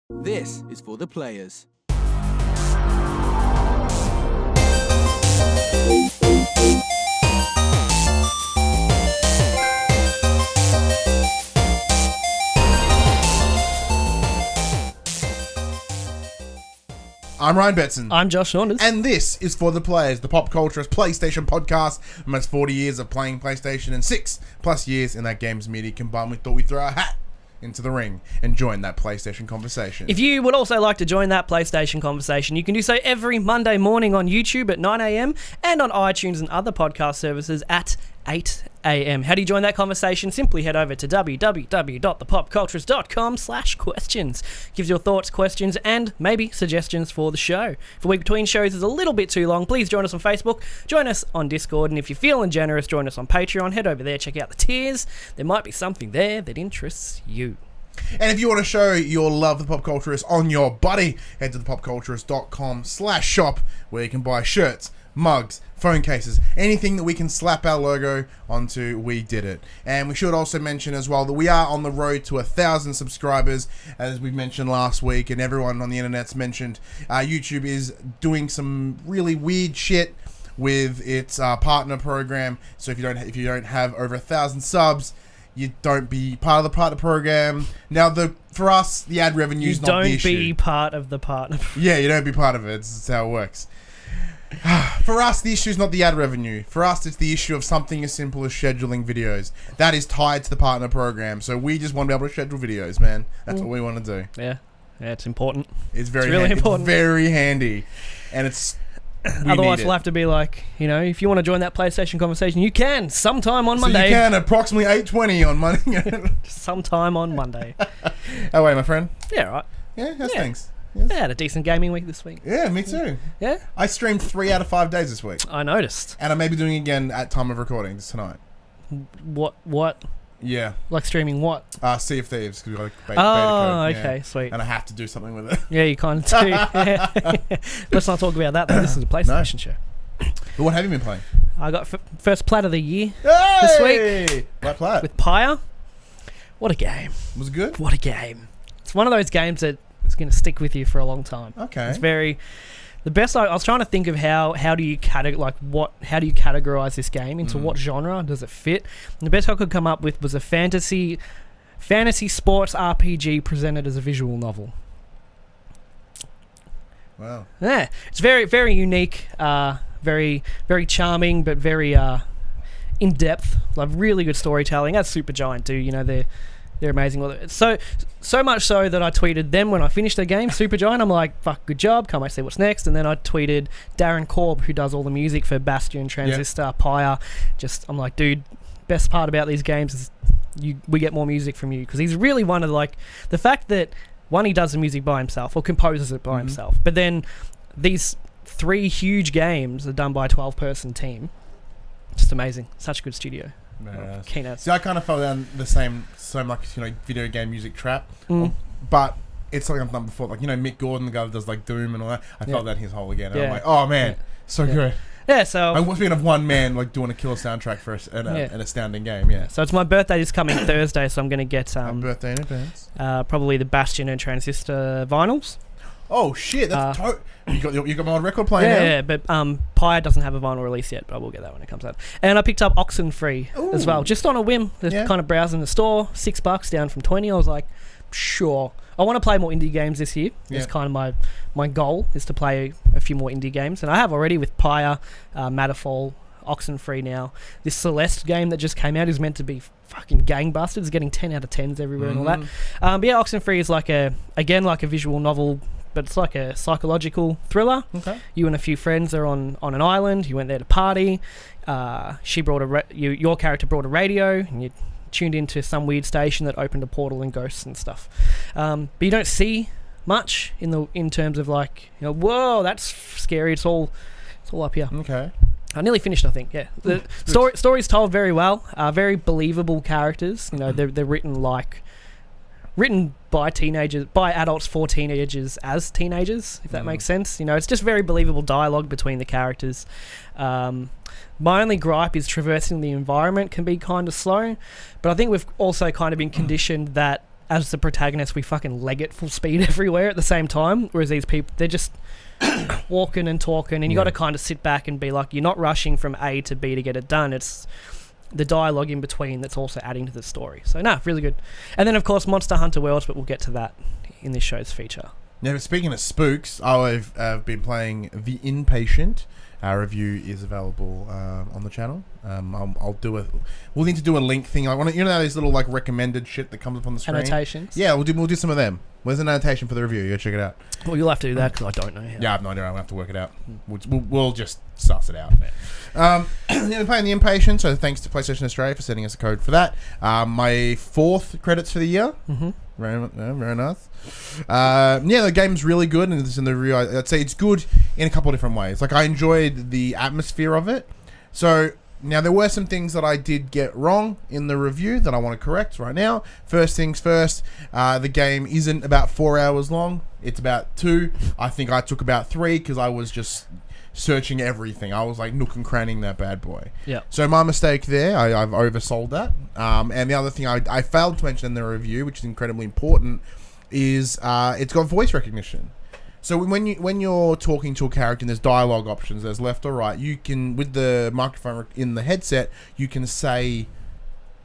This is for the players. I'm Ryan Betson. I'm Josh Saunders. And this is For the Players, the PopCulturists PlayStation Podcast. Almost 40 years of playing PlayStation and 6+ years in that games media combined. We thought we'd throw our hat into the ring and join that PlayStation conversation. If you would also like to join that PlayStation conversation, you can do so every Monday morning on YouTube at 9 a.m. and on iTunes and other podcast services at 8 a.m. How do you join that conversation? Simply head over to www.thepopculturists.com/questions. Gives your thoughts, questions, and maybe suggestions for the show. If the week between shows is a little bit too long, please join us on Facebook, join us on Discord, and if you're feeling generous, join us on Patreon. Head over there, check out the tiers. There might be something there that interests you. And if you want to show your love for the PopCulturists on your buddy, head to thepopculturists.com/shop where you can buy shirts, mugs, phone cases, anything that we can slap our logo onto, we did it. And we should also mention as well that we are on the road to 1,000 subscribers, as we mentioned last week, and everyone on the internet's mentioned. YouTube is doing some really weird shit with its partner program. So if you don't have over 1,000 subs, you don't be part of the partner program. Now, for us, the ad revenue is not the issue. You don't be part of the partner. Yeah, you don't be part of it. That's how it works. For us, the issue is not the ad revenue. For us, it's the issue of something as simple as scheduling videos. That is tied to the partner program. So we just want to be able to schedule videos, man. That's what we want to do. Yeah, it's important. It's very really important. It's very handy. And it's... Otherwise, we'll have to be like, if you want to join that PlayStation conversation, you can sometime on Monday. So you can approximately 8:20 on Monday. Sometime on Monday. How are you, my friend? Yeah, right. Yeah, how's things? Yes. I had a decent gaming week this week. Yeah, me too. Yeah? I streamed 3 out of 5 days this week. I noticed. And I may be doing it again at time of recording tonight. What? Yeah. Like streaming what? Sea of Thieves. Cause we got a beta code. Okay, sweet. And I have to do something with it. Yeah, you kind of do. Yeah. Let's not talk about that, though. This is a PlayStation show. But what have you been playing? I got first plat of the year this week. Black Plat. With Pyre. What a game. Was it good? What a game. It's one of those games that is going to stick with you for a long time. Okay. It's very... The best... I was trying to think of how do you categorize this game? Into what genre does it fit? And the best I could come up with was a fantasy sports RPG presented as a visual novel. Wow. Yeah. It's very, very unique. Very, very charming, but very in-depth. Like really good storytelling. As Supergiant do. They're amazing. So much so that I tweeted them when I finished the game, Supergiant. I'm like, fuck, good job. Can't wait to see what's next. And then I tweeted Darren Korb, who does all the music for Bastion, Transistor, Pyre. I'm like, dude, best part about these games is we get more music from you. Because he's really one of the fact that, one, he does the music by himself or composes it by himself. But then these 3 huge games are done by a 12-person team. Just amazing. Such a good studio. See, I kind of fell down the same video game music trap, but it's something I've done before. Mick Gordon, the guy that does Doom and all that. I fell down his hole again. And I'm like, oh man, so good. Yeah, so I speaking of one man doing a killer soundtrack for an astounding game. Yeah. So it's my birthday this coming Thursday, so I'm going to get Happy birthday in advance. Probably the Bastion and Transistor vinyls. Oh shit! That's you got my old record playing now. Yeah, but Pyre doesn't have a vinyl release yet, but I will get that when it comes out. And I picked up Oxenfree as well, just on a whim. Just kind of browsing the store, $6 down from 20. I was like, sure. I want to play more indie games this year. It's kind of my goal is to play a few more indie games, and I have already with Pyre, Matterfall, Oxenfree now. This Celeste game that just came out is meant to be fucking gangbusters. It's getting 10 out of 10s everywhere and all that. But yeah, Oxenfree is like a visual novel, but it's like a psychological thriller. Okay. You and a few friends are on an island. You went there to party. She brought your character brought a radio, and you tuned into some weird station that opened a portal and ghosts and stuff. But you don't see much in terms of whoa, that's scary. It's all up here. Okay. I nearly finished, I think. Yeah, the story's told very well. Very believable characters. They're written by adults for teenagers as teenagers, if that makes sense. It's just very believable dialogue between the characters. My only gripe is traversing the environment can be kind of slow, but I think we've also kind of been conditioned that as the protagonist, we fucking leg it full speed everywhere at the same time, whereas these people, they're just walking and talking, and you got to kind of sit back and be like, you're not rushing from A to B to get it done. It's the dialogue in between that's also adding to the story. So, really good. And then, of course, Monster Hunter Worlds, but we'll get to that in this show's feature. Now, speaking of spooks, I've been playing The Inpatient. Our review is available on the channel. We'll need to do a link thing. I want to, these little like recommended shit that comes up on the screen. Annotations. Yeah, we'll do some of them. Where's an annotation for the review? You go check it out. Well, you'll have to do that because I don't know how. Yeah, I have no idea. I'll have to work it out. We'll just suss it out. We're playing The Impatient, so thanks to PlayStation Australia for sending us a code for that. My 4th credits for the year. Mm-hmm. Very nice. The game's really good, and it's in the review. I'd say it's good in a couple of different ways. Like, I enjoyed the atmosphere of it. So now there were some things that I did get wrong in the review that I want to correct right now. First things first, the game isn't about 4 hours long. It's about 2. I think I took about 3 because I was just searching everything. I was like nook and cranning that bad boy. Yeah. So my mistake there. I've oversold that. And the other thing I failed to mention in the review, which is incredibly important, is it's got voice recognition. So when you're talking to a character and there's dialogue options, there's left or right, you can, with the microphone in the headset, you can say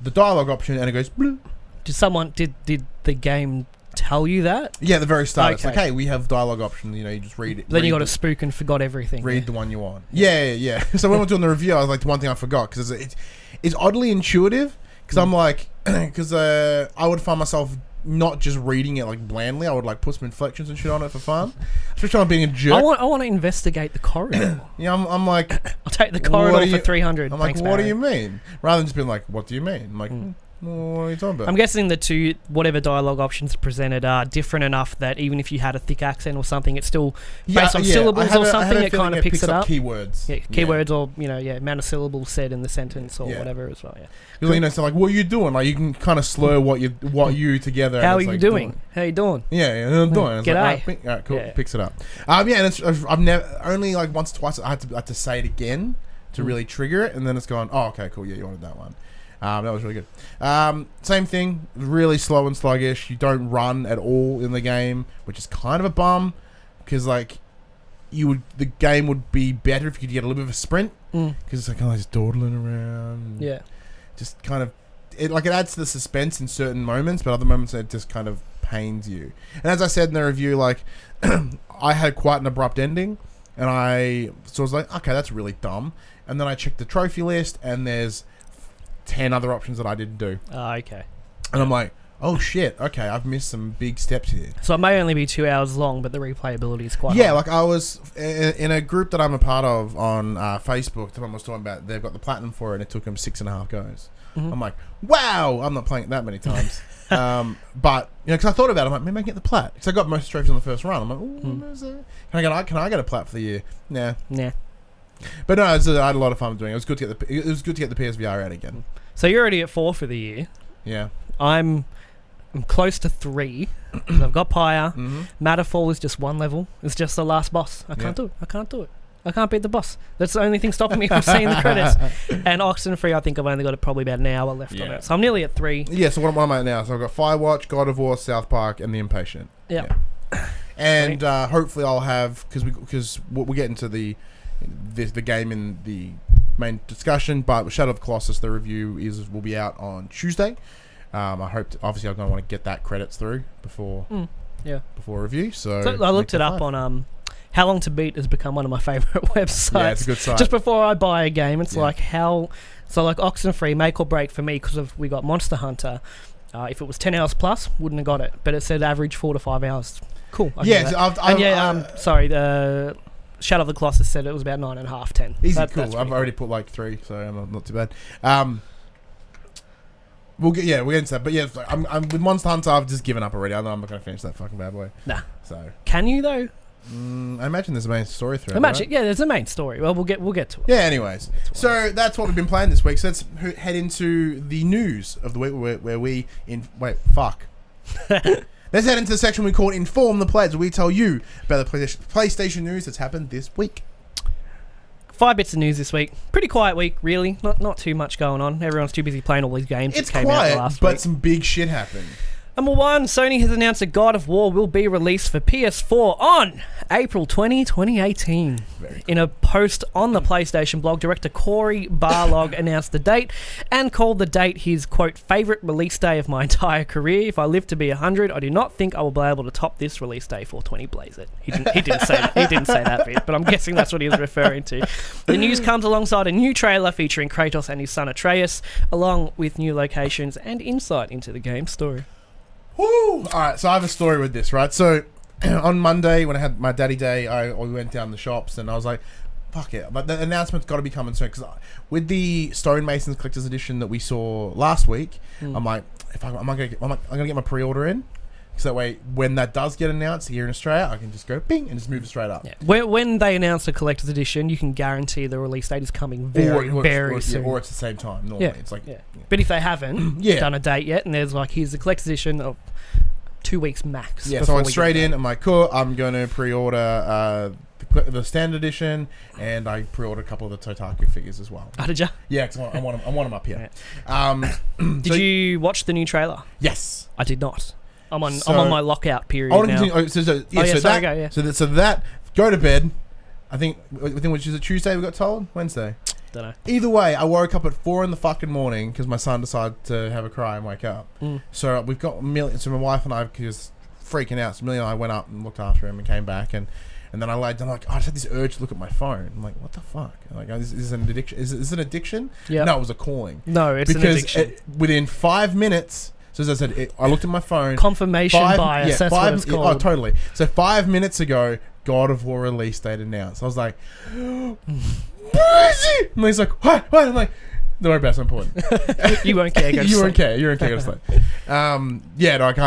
the dialogue option and it goes bloop. Did the game tell you that? Yeah, at the very start. It's Okay. like, hey, we have dialogue options, you just read it. Then you got a spook and forgot everything. Read the one you want. Yeah. So when we're doing the review, I was like, the one thing I forgot, because it's oddly intuitive, because I'm like, because I would find myself not just reading it like blandly. I would like put some inflections and shit on it for fun. Especially when I'm being a jerk. I want to investigate the corridor. Yeah, I'm like, I'll take the corridor for 300. I'm like, Thanks, what do Barry. you mean? Rather than just being like, what do you mean? I'm like, well, what are you talking about? I'm guessing the two, whatever dialogue options presented are different enough that even if you had a thick accent or something, it's still based on syllables or something, it kind of picks it up. Keywords. Yeah, keywords or, amount of syllables said in the sentence or whatever as well, yeah. Because, so like, what are you doing? Like, you can kind of slur what you together. How are you doing? How you doing? Yeah, I'm doing. G'day. Like, all right, cool. Yeah. Picks it up. And I've never, only like once or twice I had to say it again to really trigger it, and then it's gone, oh, okay, cool, yeah, you wanted that one. That was really good. Same thing, really slow and sluggish. You don't run at all in the game, which is kind of a bum, because like the game would be better if you could get a little bit of a sprint, because it's like, just dawdling around. Yeah, just kind of it adds to the suspense in certain moments, but other moments it just kind of pains you. And as I said in the review, like I had quite an abrupt ending, and I was like, okay, that's really dumb. And then I checked the trophy list, and there's 10 other options that I didn't do. Okay. And I'm like, oh shit, okay, I've missed some big steps here. So it may only be 2 hours long, but the replayability is quite high. Like I was in a group that I'm a part of on Facebook, someone was talking about they've got the platinum for it and it took them 6.5 goes. I'm like, wow, I'm not playing it that many times. But, because I thought about it, I'm like, maybe I can get the plat. Because I got most trophies on the first run. I'm like, ooh, can I get a plat for the year? Nah. But no, I had a lot of fun doing it. It was good to get the PSVR out again. So you're already at 4 for the year. Yeah. I'm close to 3. I've got Pyre. Matterfall is just 1 level. It's just the last boss. I can't do it. I can't beat the boss. That's the only thing stopping me from seeing the credits. And Oxenfree, I think I've only got probably about an hour left on it. So I'm nearly at 3. Yeah, so what am I at now? So I've got Firewatch, God of War, South Park, and The Impatient. Yeah. And hopefully I'll have, because we'll get into the game in the main discussion, but Shadow of the Colossus, the review will be out on Tuesday. I hope obviously I'm going to want to get that credits through before review. So I looked it up on How Long to Beat has become one of my favourite websites. Yeah, it's a good site. Just before I buy a game, it's like Oxenfree, make or break for me, because we got Monster Hunter. If it was 10 hours plus, wouldn't have got it, but it said average 4 to 5 hours. Cool. The Shadow of the Colossus said it was about 9.5, 10. Easy, cool. I've already put like 3, so I'm not too bad. We'll get into that, but yeah, I'm with Monster Hunter. I've just given up already. I know I'm not going to finish that fucking bad boy. Nah. So can you though? I imagine there's a main story thread. Yeah, there's a main story. Well, we'll get to it. Yeah. Anyways, so that's what we've been playing this week. So let's head into the news of the week, where we Let's head into the section we call Inform the Players, where we tell you about the PlayStation news that's happened this week. 5 bits of news this week. Pretty quiet week, really. Not too much going on. Everyone's too busy playing all these games. It's that came quiet, out last but week. some big shit happened. Number 1, Sony has announced that God of War will be released for PS4 on April 20, 2018. Very cool. In a post on the PlayStation blog, director Corey Barlog announced the date and called the date his, quote, favourite release day of my entire career. If I live to be 100, I do not think I will be able to top this release day. 420 blaze it. He didn't say that. He didn't say that bit, but I'm guessing that's what he was referring to. The news comes alongside a new trailer featuring Kratos and his son Atreus, along with new locations and insight into the game's story. Woo! Alright, so I have a story with this, right? So, on Monday, when I had my daddy day, I went down the shops and I was like, fuck it. But the announcement's got to be coming soon. Because with the Stonemasons Collector's Edition that we saw last week, I'm like, I'm going to get my pre-order in. So that way, when that does get announced here in Australia, I can just go bing and just move it straight up. Yeah. When they announce a collector's edition, you can guarantee the release date is coming very soon. Or it's the same time. Normally, it's like, But if they haven't done a date yet, and there's like, here's the collector's edition of 2 weeks max. Yeah, so I went straight in. I'm like, cool. I'm going to pre-order the standard edition, and I pre-ordered a couple of the Totaku figures as well. Oh, did you? Yeah, because I want them up here. Right. Did you watch the new trailer? Yes, I did not. I'm on my lockout period now. So that go to bed. I think which is a Tuesday. We got told Wednesday. Don't know. Either way, I woke up at 4 in the fucking morning because my son decided to have a cry and wake up. So we've got So my wife and I was freaking out. So Millie and I went up and looked after him and came back and then I laid down. Like, I just had this urge to look at my phone. I'm like, what the fuck? Like, is this an addiction? Is it an addiction? Yeah. No, it was a calling. No, it's an addiction. Within 5 minutes. So as I said, I looked at my phone. Confirmation bias, that's what it's called. Oh, totally. So 5 minutes ago, God of War release date announced. I was like, where is he? And he's like, what? I'm like, don't worry about it, it's not important. You won't care. You won't care. You won't care. Go to sleep. I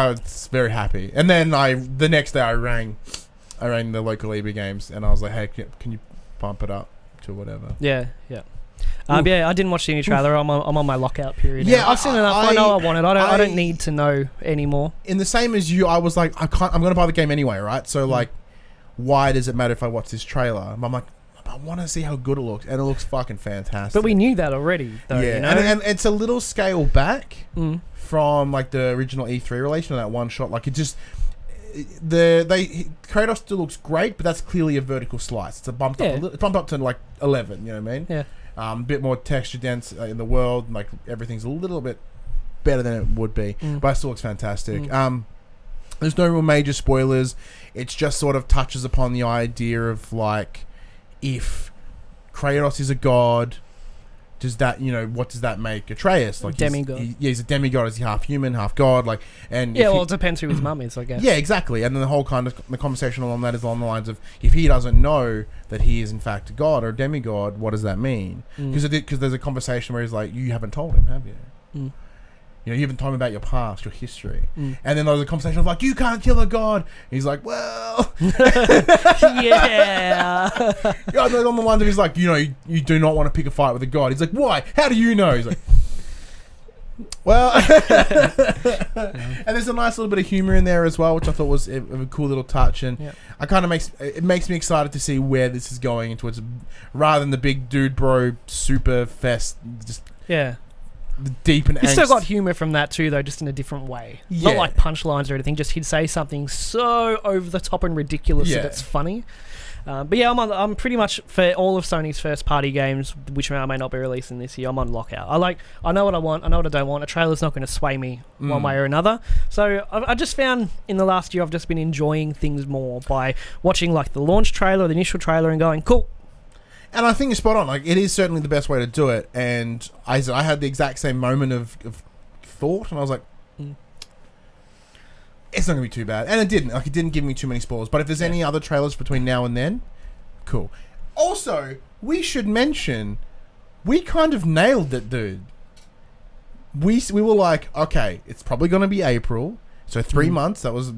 was very happy. And then the next day I rang the local EB Games and I was like, hey, can you bump it up to whatever? Yeah. I didn't watch the new trailer. I'm on my lockout period. Yeah, I've seen enough. I know I want it. I don't need to know anymore. In the same as you, I was like, I'm going to buy the game anyway, right? So like, why does it matter if I watch this trailer? I'm like, I want to see how good it looks, and it looks fucking fantastic. But we knew that already, though. Yeah, you know? and it's a little scale back from like the original E3 relation, that one shot. Like it just. Kratos still looks great, but that's clearly a vertical slice. It's bumped up to like 11. You know what I mean? Yeah. A bit more texture dense in the world. Like everything's a little bit better than it would be, but it still looks fantastic. There's no real major spoilers. It just sort of touches upon the idea of like, if Kratos is a god, does that, what does that make Atreus? Like demigod. He's a demigod. Is he half human, half god? Like, and it depends who his mum is, I guess. Yeah, exactly. And then the whole the conversation along that is along the lines of, if he doesn't know that he is in fact a god or a demigod, what does that mean? Because there's a conversation where he's like, you haven't told him, have you? You haven't told him about your past, your history. And then there's a conversation of like, you can't kill a god. And he's like, well... yeah. On the lines of, he's like, you do not want to pick a fight with a god. He's like, why? How do you know? He's like... Well... And there's a nice little bit of humor in there as well, which I thought was a cool little touch. And it makes me excited to see where this is going into. Rather than the big dude bro super fest. Just... Yeah. Deep and angst. He's still got humour from that too, though, just in a different way. Yeah. Not like punchlines or anything. Just he'd say something so over the top and ridiculous that it's funny. But yeah, I'm pretty much, for all of Sony's first party games, which may or may not be releasing this year, I'm on lockout. I know what I want. I know what I don't want. A trailer's not going to sway me one way or another. So I just found in the last year I've just been enjoying things more by watching like the launch trailer, the initial trailer, and going, cool. And I think you're spot on. Like, it is certainly the best way to do it. And I had the exact same moment of thought, and I was like, it's not going to be too bad. And it didn't. Like, it didn't give me too many spoilers. But if there's any other trailers between now and then, cool. Also, we should mention, we kind of nailed it, dude. We were like, okay, it's probably going to be April. So 3 months. That was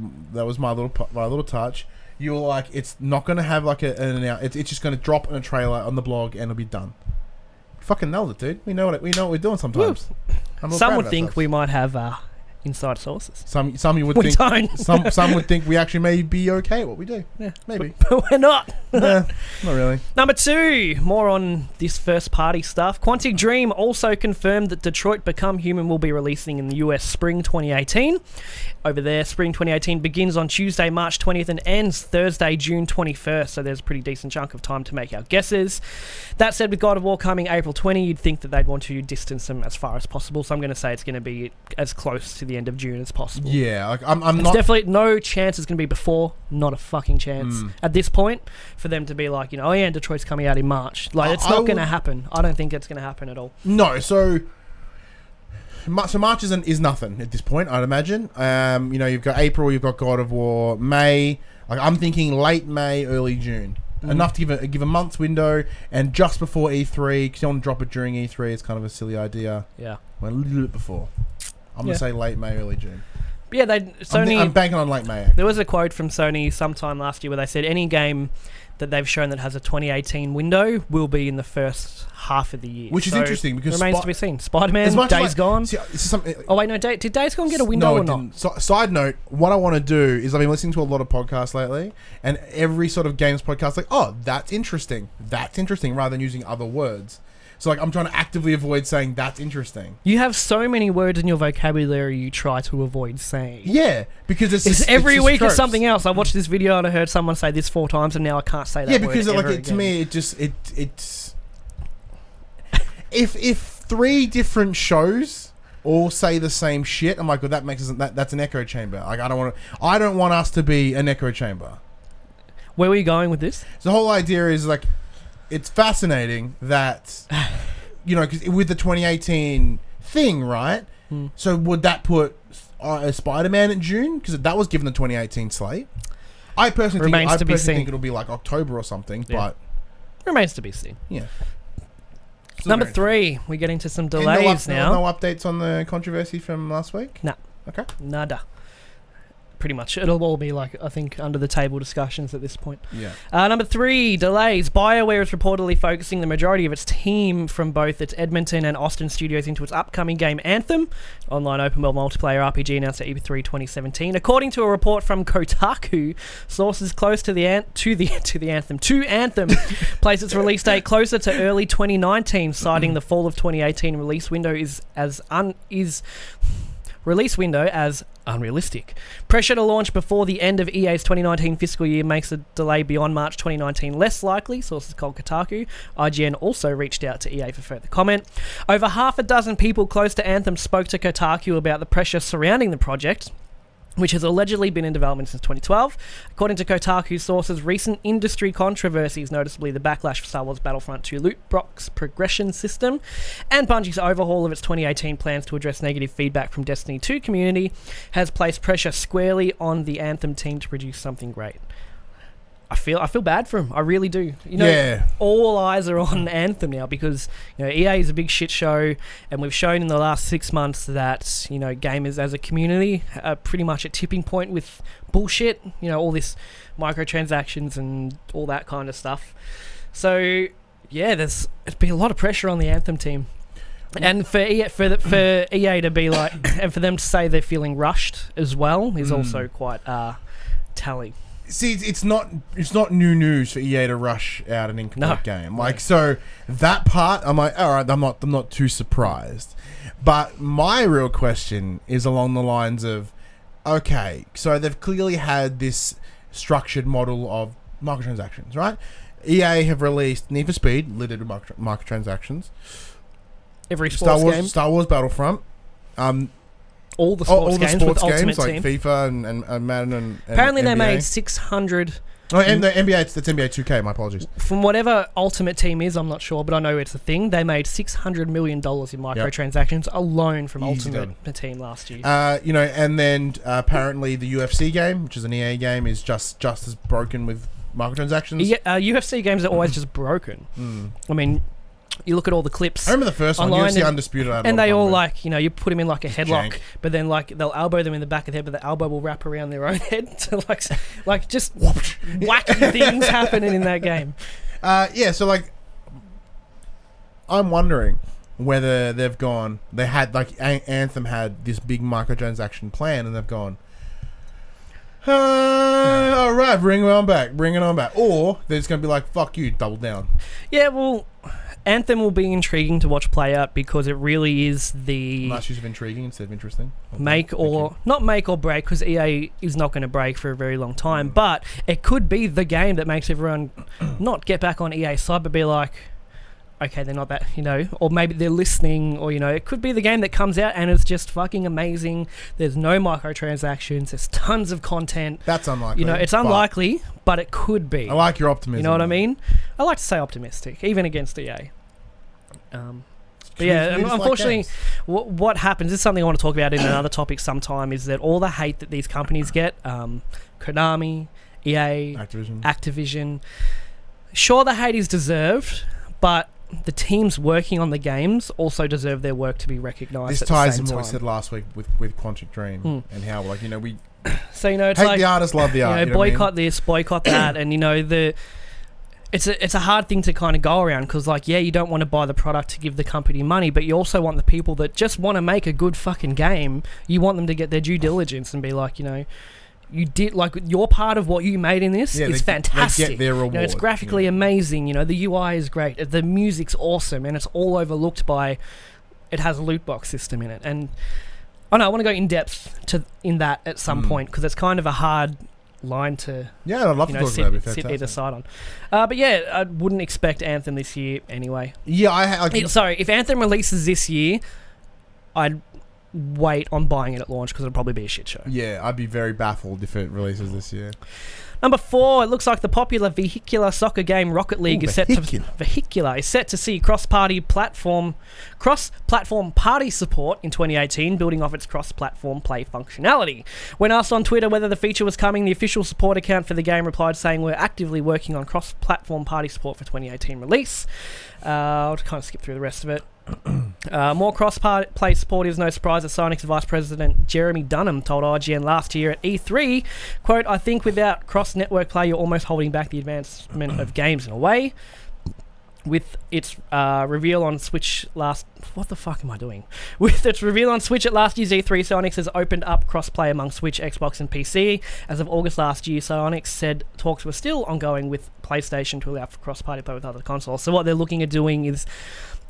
my little touch. You were like, it's not going to have like it's just going to drop in a trailer on the blog and it'll be done. Fucking nailed it, dude. We know what we're doing sometimes. Some would think we might have inside sources. Some you would think. Don't. Some would think we actually may be okay at what we do. Yeah, maybe. But we're not. Nah, not really. Number 2, more on this first-party stuff. Quantic Dream also confirmed that Detroit Become Human will be releasing in the US spring 2018. Over there, spring 2018 begins on Tuesday, March 20th and ends Thursday, June 21st, so there's a pretty decent chunk of time to make our guesses. That said, with God of War coming April 20, you'd think that they'd want to distance them as far as possible, so I'm going to say it's going to be as close to the end of June as possible. Yeah, like I'm There's not... definitely no chance it's going to be before, not a fucking chance. At this point, for them to be like, oh yeah, Detroit's coming out in March. Like, it's not going to happen. I don't think it's going to happen at all. No, so March is nothing at this point, I'd imagine. You've got April, you've got God of War, May. Like, I'm thinking late May, early June. Enough to give a month's window, and just before E3, because you don't want to drop it during E3. It's kind of a silly idea. Yeah. Well, a little bit before. I'm going to say late May, early June. Yeah, Sony. I'm banking on late May. Actually. There was a quote from Sony sometime last year where they said any game that they've shown that has a 2018 window will be in the first half of the year. Which is interesting because remains to be seen. Spider-Man, Days Gone. See, oh wait, no, did Days Gone get a window or not? So, side note, what I want to do is I've been listening to a lot of podcasts lately, and every sort of games podcast, like, oh, that's interesting, rather than using other words. So, like, I'm trying to actively avoid saying that's interesting. You have so many words in your vocabulary you try to avoid saying. Yeah, because it's every week tropes. It's something else. I watched this video and I heard someone say this 4 times and now I can't say that word. Yeah, because again. To me, it's if 3 different shows all say the same shit, I'm like, well, that's an echo chamber. Like, I don't want us to be an echo chamber. Where were you going with this? So the whole idea is like, it's fascinating that, because with the 2018 thing, right? So would that put Spider-Man in June? Because that was given the 2018 slate. I personally think it'll be like October or something, but... Remains to be seen. Yeah. Number 3, we get into some delays now. No updates on the controversy from last week? Nah. Okay. Nada. Pretty much. It'll all be like, I think, under the table discussions at this point. Yeah. Number 3, delays. BioWare is reportedly focusing the majority of its team from both its Edmonton and Austin studios into its upcoming game Anthem, online open world multiplayer RPG announced at E3 2017. According to a report from Kotaku, sources close to Anthem place its release date closer to early 2019, citing the fall of 2018 release window as unrealistic. Pressure to launch before the end of EA's 2019 fiscal year makes a delay beyond March 2019 less likely, sources told Kotaku. IGN also reached out to EA for further comment. Over half a dozen people close to Anthem spoke to Kotaku about the pressure surrounding the project, which has allegedly been in development since 2012. According to Kotaku sources, recent industry controversies, noticeably the backlash for Star Wars Battlefront 2 loot box progression system, and Bungie's overhaul of its 2018 plans to address negative feedback from Destiny 2 community, has placed pressure squarely on the Anthem team to produce something great. I feel bad for him. I really do. All eyes are on Anthem now because EA is a big shit show, and we've shown in the last 6 months that gamers as a community are pretty much at tipping point with bullshit. All this microtransactions and all that kind of stuff. So there's been a lot of pressure on the Anthem team. And for EA to be like, and for them to say they're feeling rushed as well is also quite telling. See, it's not new news for EA to rush out an incomplete game. So that part, I'm like, all right, I'm not too surprised. But my real question is along the lines of, okay, so they've clearly had this structured model of microtransactions, right? EA have released Need for Speed, littered with microtransactions. Every sports game. Star Wars Battlefront. All the sports games with Ultimate like Team. FIFA and Madden and apparently NBA. They made 600. Oh, and the NBA, that's NBA 2K. My apologies. From whatever Ultimate Team is, I'm not sure, but I know it's a thing. They made $600 million in microtransactions alone from Ultimate Team last year. And then apparently the UFC game, which is an EA game, is just as broken with microtransactions. Yeah, UFC games are always just broken. I mean, you look at all the clips. I remember the first one, UFC Undisputed. And they all you put them in like a headlock, but then they'll elbow them in the back of the head, but the elbow will wrap around their own head. So like just wacky things happening in that game. So I'm wondering whether they had Anthem had this big microtransaction plan, and they've gone, all all right, bring it on back. Or they're just going to be like, fuck you, double down. Yeah, well, Anthem will be intriguing to watch play out because it really is the... Last use of intriguing instead of interesting. Not make or break, because EA is not going to break for a very long time, but it could be the game that makes everyone not get back on EA's side, but be like, okay, they're not that, or maybe they're listening, or, it could be the game that comes out and it's just fucking amazing. There's no microtransactions. There's tons of content. That's unlikely. It's unlikely, but it could be. I like your optimism. You know what I mean? I like to say optimistic, even against EA. But yeah, unfortunately, what happens is something I want to talk about in another topic sometime, is that all the hate that these companies get, Konami, EA, Activision, sure, the hate is deserved, but the teams working on the games also deserve their work to be recognised. This ties in what we said last week with Quantic Dream and how, we so it's hate like the artist, love the art. Boycott this, boycott that, and it's a hard thing to kind of go around, because you don't want to buy the product to give the company money, but you also want the people that just want to make a good fucking game, you want them to get their due diligence and be like, you did, your part of what you made in this is fantastic. They get their reward. It's graphically amazing. The UI is great. The music's awesome, and it's all overlooked by. It has a loot box system in it, and I want to go in depth in that at some point, because it's kind of a hard line to I'd love to talk about it. Sit either side on. But I wouldn't expect Anthem this year anyway. Sorry, if Anthem releases this year, I'd wait on buying it at launch, because it'll probably be a shit show. Yeah, I'd be very baffled if it releases this year. Number 4, it looks like the popular vehicular soccer game Rocket League is set to see cross-platform party support in 2018, building off its cross-platform play functionality. When asked on Twitter whether the feature was coming, the official support account for the game replied saying, "We're actively working on cross-platform party support for 2018 release." I'll kind of skip through the rest of it. More cross-play support is no surprise, as Sonic's Vice President Jeremy Dunham told IGN last year at E3, quote, "I think without cross-network play, you're almost holding back the advancement of games in a way." With its reveal on Switch With its reveal on Switch at last year's E3, Psyonix has opened up cross-play among Switch, Xbox and PC. As of August last year, Psyonix said talks were still ongoing with PlayStation to allow for cross-party play with other consoles. So what they're looking at doing is,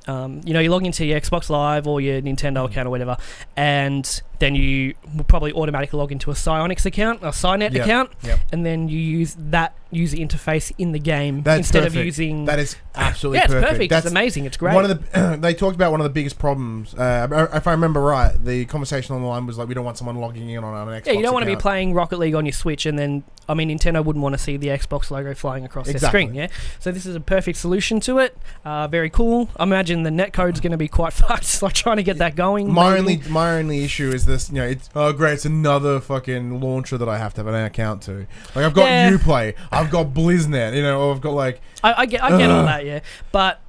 you log into your Xbox Live or your Nintendo account or whatever, and then you will probably automatically log into a Psyonix account, a Psynet account, and then you use that user interface in the game instead of using... That is absolutely perfect. perfect. It's perfect. It's amazing. It's great. They talked about one of the biggest problems. If I remember right, the conversation on the line was like, we don't want someone logging in on an Xbox you don't want to be account. playing Rocket League on your Switch, and then, Nintendo wouldn't want to see the Xbox logo flying across their screen, yeah? So this is a perfect solution to it. Very cool. I imagine the netcode's going to be quite fucked, trying to get that going. My only issue is this, it's, great, it's another fucking launcher that I have to have an account to. I've got Uplay, I've got BlizzNet, or I've got I get all that, yeah. But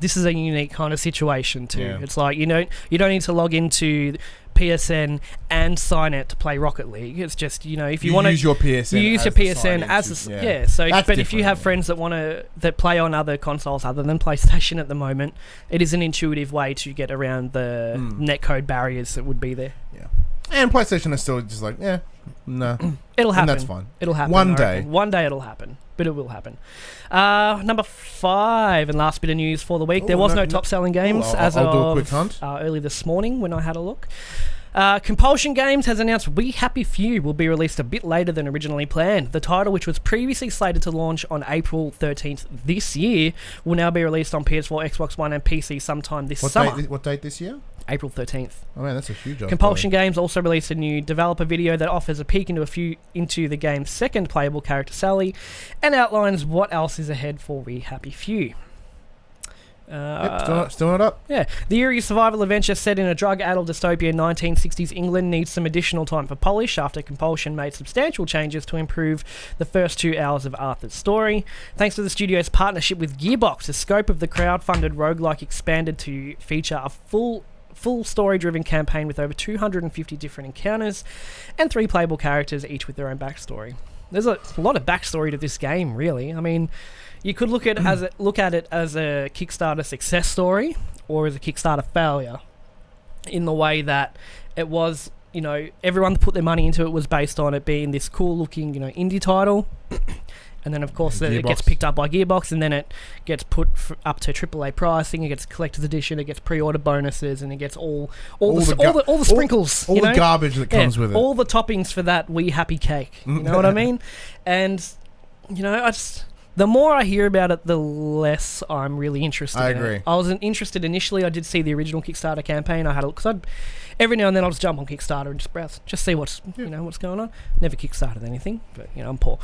this is a unique kind of situation too. Yeah. It's like, you don't need to log into PSN and Psynet to play Rocket League. It's just, if you want to use your PSN, you use your PSN as a So, but if you have friends that play on other consoles other than PlayStation at the moment, it is an intuitive way to get around the netcode barriers that would be there. Yeah. And PlayStation is still just like, no. It'll happen. And that's fine. It'll happen. One day. One day it'll happen. But it will happen. Number 5, and last bit of news for the week. There was no top-selling games as I'll of do a quick hunt. Early this morning when I had a look. Compulsion Games has announced We Happy Few will be released a bit later than originally planned. The title, which was previously slated to launch on April 13th this year, will now be released on PS4, Xbox One and PC sometime this summer. What date this year? April 13th. Oh man, that's a huge offer. Compulsion Games also released a new developer video that offers a peek into the game's second playable character, Sally, and outlines what else is ahead for We Happy Few. Still not up. Yeah. The eerie survival adventure set in a drug-addled dystopia in 1960s England needs some additional time for polish after Compulsion made substantial changes to improve the first 2 hours of Arthur's story. Thanks to the studio's partnership with Gearbox, the scope of the crowd-funded roguelike expanded to feature a full story-driven campaign with over 250 different encounters and 3 playable characters, each with their own backstory. There's a lot of backstory to this game, really. You could look at it as a Kickstarter success story or as a Kickstarter failure, in the way that it was, you know, everyone that put their money into it was based on it being this cool looking, you know, indie title. And then, of course, it gets picked up by Gearbox, and then it gets put up to AAA pricing. It gets collector's edition. It gets pre-order bonuses, and it gets all the sprinkles, all the garbage that comes with it, all the toppings for that wee happy cake. You know what I mean? And you know, the more I hear about it, the less I'm really interested. I agree. I wasn't interested initially. I did see the original Kickstarter campaign. I had a look because every now and then I'll just jump on Kickstarter and just browse, just see what's you know what's going on. Never Kickstarted anything, but you know I'm poor.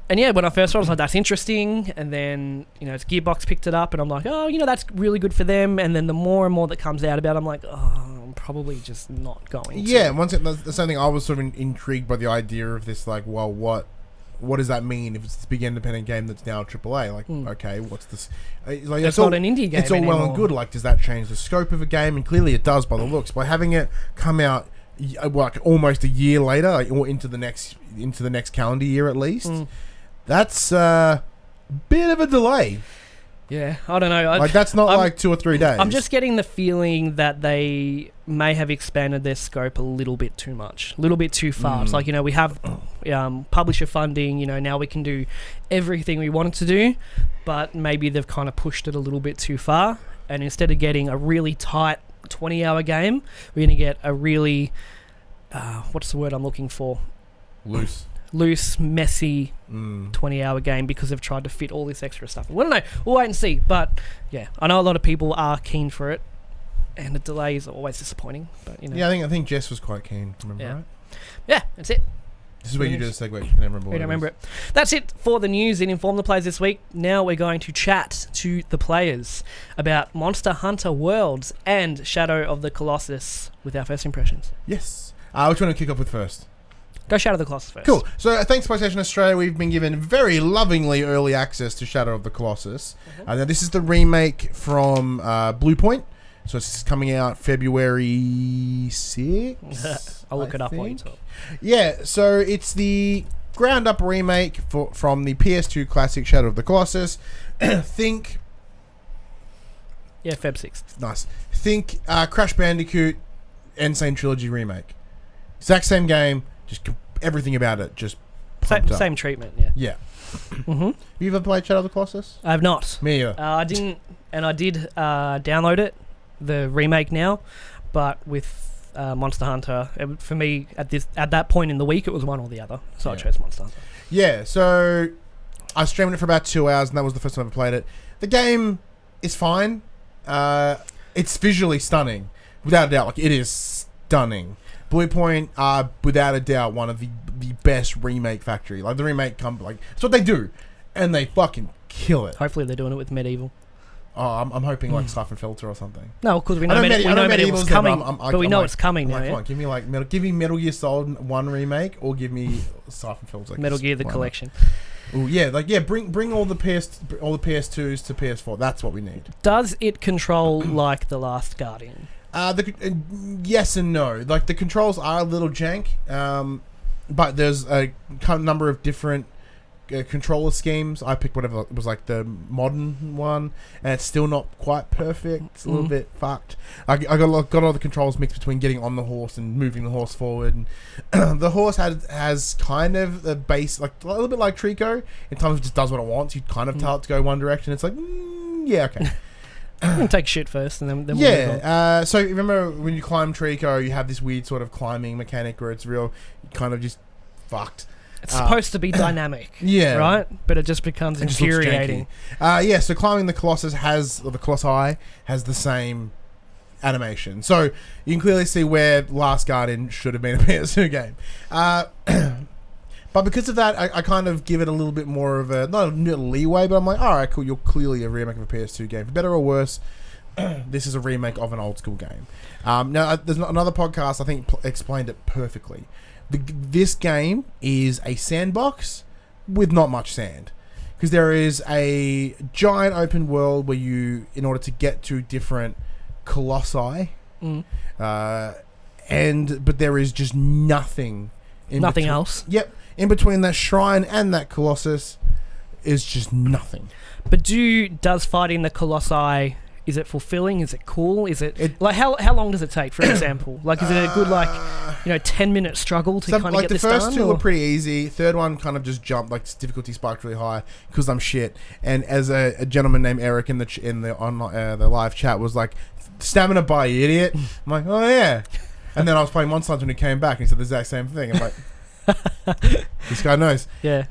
And yeah, when I first saw it, I was like, that's interesting. And then, you know, it's Gearbox picked it up, and I'm like, oh, you know, that's really good for them. And then the more and more that comes out about it, I'm like, oh, I'm probably just not going to. Yeah, that's something I was sort of intrigued by the idea of this, like, well, what does that mean if it's this big independent game that's now AAA? Like, okay, what's this? Like, it's not an indie game It's all anymore. well and good. Like, does that change the scope of a game? And clearly it does by the looks. By having it come out, like, almost a year later, like, or into the next calendar year at least, that's a bit of a delay. Yeah, I don't know. Like, that's not like 2 or 3 days. I'm just getting the feeling that they may have expanded their scope a little bit too much, a little bit too far. It's like, you know, we have publisher funding, you know, now we can do everything we wanted to do, but maybe they've kind of pushed it a little bit too far. And instead of getting a really tight 20-hour game, we're going to get a really, what's the word I'm looking for? Loose, messy 20-hour game because they've tried to fit all this extra stuff. We don't know. We'll wait and see. But yeah, I know a lot of people are keen for it, and the delay is always disappointing. But you know, yeah, I think Jess was quite keen. Remember, right? Yeah, that's it. This is where you do the segue. I don't remember it. That's it for the news in Inform the Players this week. Now we're going to chat to the players about Monster Hunter Worlds and Shadow of the Colossus with our first impressions. Yes. Which one to kick off with first? Go Shadow of the Colossus first. Cool. So thanks PlayStation Australia, we've been given very lovingly early access to Shadow of the Colossus. Now this is the remake from Bluepoint. So it's coming out February 6th. I'll look it up while you talk. Yeah, so it's the ground up remake from the PS2 classic Shadow of the Colossus. Think... Yeah, Feb 6th. Nice. Think Crash Bandicoot Insane Trilogy remake. Exact same game. Just everything about it, just same treatment, yeah. Yeah. Have you ever played Shadow of the Colossus? I have not. Me either. I didn't, and I did download it, the remake now, but with Monster Hunter, for me at that point in the week, it was one or the other, so I chose Monster Hunter. Yeah, so I streamed it for about 2 hours, and that was the first time I ever played it. The game is fine. It's visually stunning, without a doubt. Like, it is stunning. Bluepoint are without a doubt one of the best remake factory. Like the remake like it's what they do, and they fucking kill it. Hopefully they're doing it with Medieval. Oh, I'm hoping like Siphon Filter or something. No, because we know Medieval's coming, but we know it's coming now. Come on, give me Metal Gear Solid 1 remake, or give me Siphon Filter. Metal Gear the collection. Oh yeah, bring all the PS2s to PS4. That's what we need. Does it control like The Last Guardian? Yes and no. Like the controls are a little jank, but there's a number of different controller schemes. I picked whatever it was, like the modern one, and it's still not quite perfect. It's a little bit fucked. I got all the controls mixed between getting on the horse and moving the horse forward. And the horse has kind of a base, like a little bit like Trico. In times it just does what it wants. You kind of tell it to go one direction. It's like, yeah, okay. I'm gonna take shit first, and then we'll move on. So remember when you climb Trico, you have this weird sort of climbing mechanic where it's real, kind of just fucked. It's supposed to be dynamic, yeah, right? But it just becomes infuriating. So climbing the Colossus the Colossi has the same animation, so you can clearly see where Last Guardian should have been a PS2 game. But because of that, I kind of give it a little bit more of a, not a leeway, but I'm like, all right, cool, you're clearly a remake of a PS2 game. For better or worse, this is a remake of an old school game. Now, there's another podcast, I think, explained it perfectly. This game is a sandbox with not much sand. Because there is a giant open world where you, in order to get to different colossi, but there is just nothing. Nothing else? Yep. In between that shrine and that Colossus is just nothing. But does fighting the Colossi Is it fulfilling? Is it cool? Is it like how long does it take, for example? Like, is it a good 10-minute struggle to kind of get this done? Like the first two were pretty easy. Third one kind of just jumped, like difficulty spiked really high because I'm shit. And as a gentleman named Eric in the live chat was like, stamina bar, you idiot. I'm like, oh yeah. And then I was playing Monster Hunter when he came back and he said the exact same thing. I'm like, this guy knows. Yeah.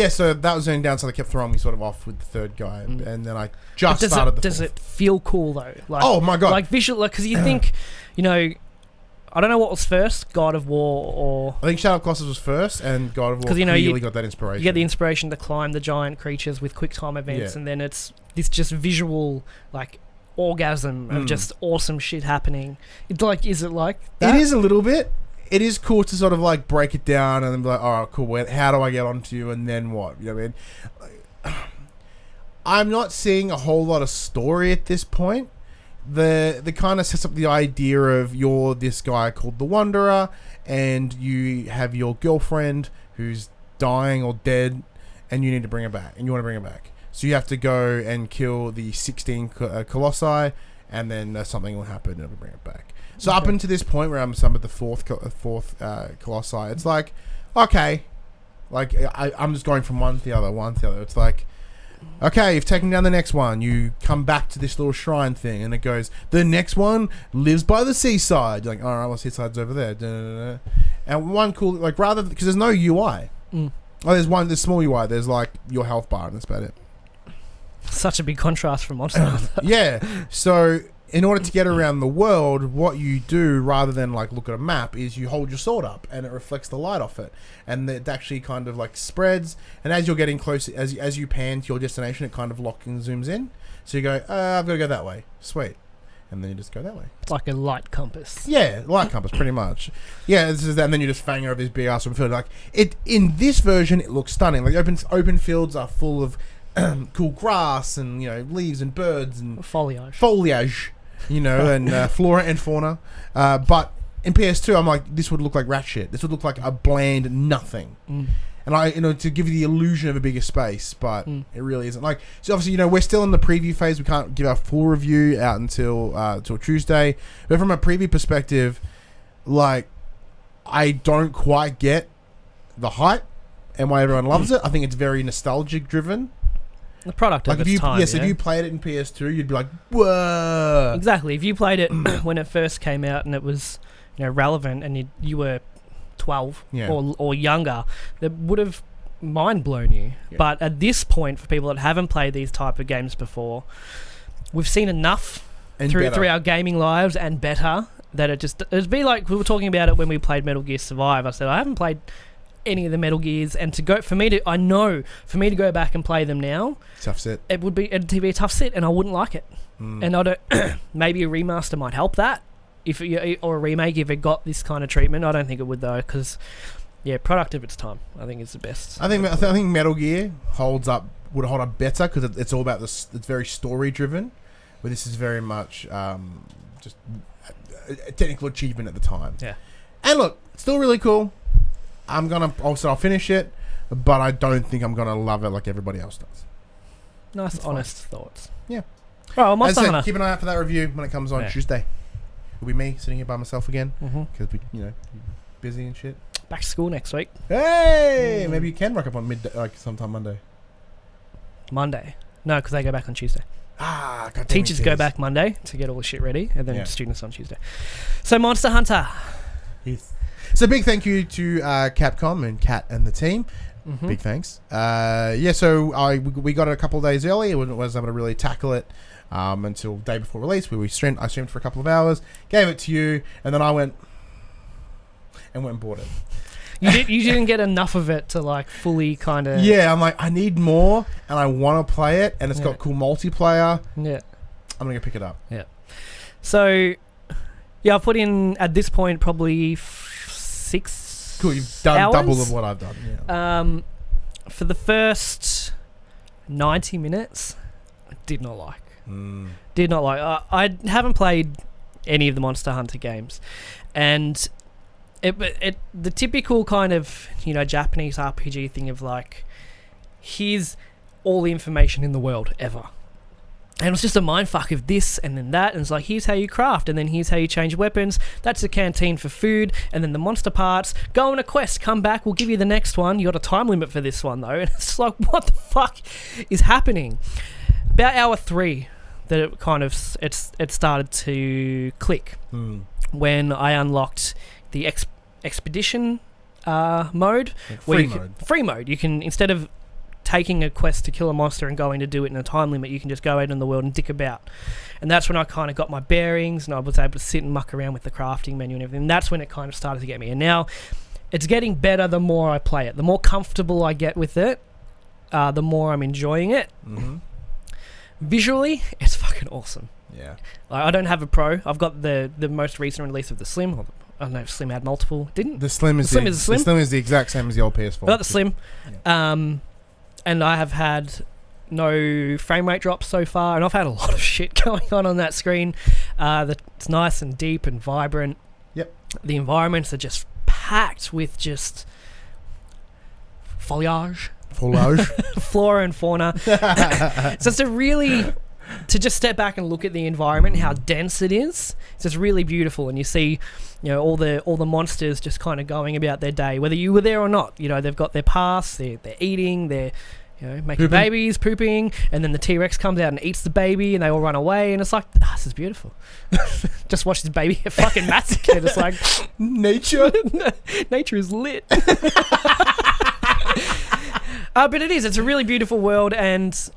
So that was the only downside. They kept throwing me sort of off with the third guy, and then I just started the Does fourth. it feel cool though? Like, oh my god! Like visual, because you think, I don't know what was first, God of War or... I think Shadow of Colossus was first, and God of War really got that inspiration. You get the inspiration to climb the giant creatures with quick time events, and then it's this just visual like orgasm of just awesome shit happening. It's like, is it like that? It is a little bit. It is cool to sort of like break it down and then be like, all right, cool, how do I get onto you and then what? You know what I mean? I'm not seeing a whole lot of story at this point. The kind of sets up the idea of you're this guy called the Wanderer and you have your girlfriend who's dying or dead and you need to bring her back and you want to bring her back. So you have to go and kill the 16 Colossi and then something will happen and it'll bring it back. So up until this point where I'm some of the fourth Colossi, it's like, okay, like I'm just going from one to the other. It's like, okay, you've taken down the next one. You come back to this little shrine thing, and it goes, the next one lives by the seaside. You're like, all right, well, seaside's over there. Da-da-da-da. And one cool, like, because there's no UI. Oh, there's small UI. There's like your health bar, and that's about it. Such a big contrast from Monster Hunter. Yeah. So in order to get around the world, what you do rather than like look at a map is you hold your sword up and it reflects the light off it, and it actually kind of like spreads. And as you're getting closer, as you pan to your destination, it kind of locks and zooms in. So you go, I've got to go that way. Sweet. And then you just go that way. It's like a light compass. Yeah, light compass, pretty much. Yeah, this is that, and then you just fang over this big ass open field. Like it in this version, it looks stunning. Like open fields are full of cool grass and leaves and birds and foliage. And flora and fauna. But in PS2, I'm like, this would look like rat shit. This would look like a bland nothing. And to give you the illusion of a bigger space, but it really isn't. Like, so obviously, we're still in the preview phase. We can't give our full review out until Tuesday. But from a preview perspective, like, I don't quite get the hype and why everyone loves it. I think it's very nostalgic driven. The product of its time. Yes, if you played it in PS2, you'd be like, whoa. Exactly. If you played it when it first came out and it was relevant and you were 12 or younger, that would have mind blown you. Yeah. But at this point, for people that haven't played these type of games before, we've seen enough through our gaming lives and better that it'd be like we were talking about it when we played Metal Gear Survive. I said I haven't played any of the Metal Gears, and for me to go back and play them now, tough sit. It'd be a tough sit, and I wouldn't like it. And I don't. Maybe a remaster might help that, or a remake if it got this kind of treatment. I don't think it would though, because product of its time, I think is the best. I think Metal Gear would hold up better because it's all about this. It's very story driven, where this is very much just a technical achievement at the time. Yeah, and look, it's still really cool. I'll finish it, but I don't think I'm gonna love it like everybody else does. Nice, it's honest thoughts. Yeah. Right, well, Monster Hunter. Keep an eye out for that review when it comes on Tuesday. It'll be me sitting here by myself again because we, busy and shit. Back to school next week. Hey, maybe you can rock up on sometime Monday. Monday? No, because they go back on Tuesday. God, teachers go back Monday to get all the shit ready, and then students on Tuesday. So Monster Hunter. Yes. So big thank you to Capcom and Kat and the team. Big thanks. So we got it a couple of days early. I wasn't able to really tackle it until the day before release, where I streamed for a couple of hours, gave it to you, and then I went and bought it. You didn't get enough of it to like fully kind of... Yeah, I'm like, I need more, and I want to play it, and it's got cool multiplayer. Yeah. I'm going to pick it up. Yeah. So, I've put in, at this point, probably 6 Cool, you've done hours. Double of what I've done. Yeah. For the first 90 minutes, I did not like. Did not like. I haven't played any of the Monster Hunter games, and the typical kind of Japanese RPG thing of like, here's all the information in the world ever, And it was just a mindfuck of this and then that. And it's like, here's how you craft. And then here's how you change weapons. That's a canteen for food. And then the monster parts. Go on a quest. Come back. We'll give you the next one. You got a time limit for this one, though. And it's like, what the fuck is happening? About hour 3, that it kind of... It started to click. When I unlocked the expedition mode. Free mode. You can, instead of taking a quest to kill a monster and going to do it in a time limit, you can just go out in the world and dick about. And that's when I kind of got my bearings and I was able to sit and muck around with the crafting menu and everything. And that's when it kind of started to get me. And now it's getting better the more I play it. The more comfortable I get with it, the more I'm enjoying it. Visually, it's fucking awesome. Yeah. Like, I don't have a Pro. I've got the most recent release of the Slim. I don't know if Slim had multiple. Didn't? The Slim is the Slim is the exact same as the old PS4. I got the Slim. Yeah. And I have had no frame rate drops so far, and I've had a lot of shit going on that screen. It's nice and deep and vibrant. Yep. The environments are just packed with just foliage. Flora and fauna. So it's to just step back and look at the environment and how dense it is. It's just really beautiful, and you see, all the monsters just kind of going about their day, whether you were there or not. They've got their paths, they're eating, they're making babies, pooping, and then the T-Rex comes out and eats the baby, and they all run away, and it's like, this is beautiful. Just watch this baby get fucking massacred. It's like nature is lit. But it's a really beautiful world, and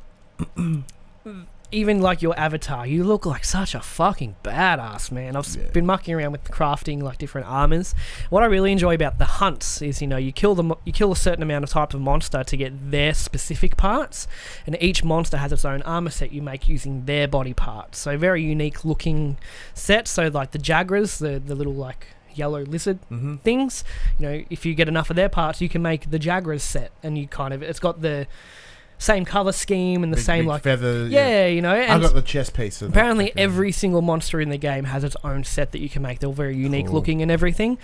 even like your avatar, you look like such a fucking badass, man. I've been mucking around with crafting like different armors. What I really enjoy about the hunts is, you kill a certain amount of type of monster to get their specific parts, and each monster has its own armor set you make using their body parts. So very unique looking sets. So like the Jagras, the little like yellow lizard things, if you get enough of their parts, you can make the Jagras set, and it's got the same color scheme and the same like feather. And I got the chest piece. Apparently, every single monster in the game has its own set that you can make. They're all very unique looking and everything.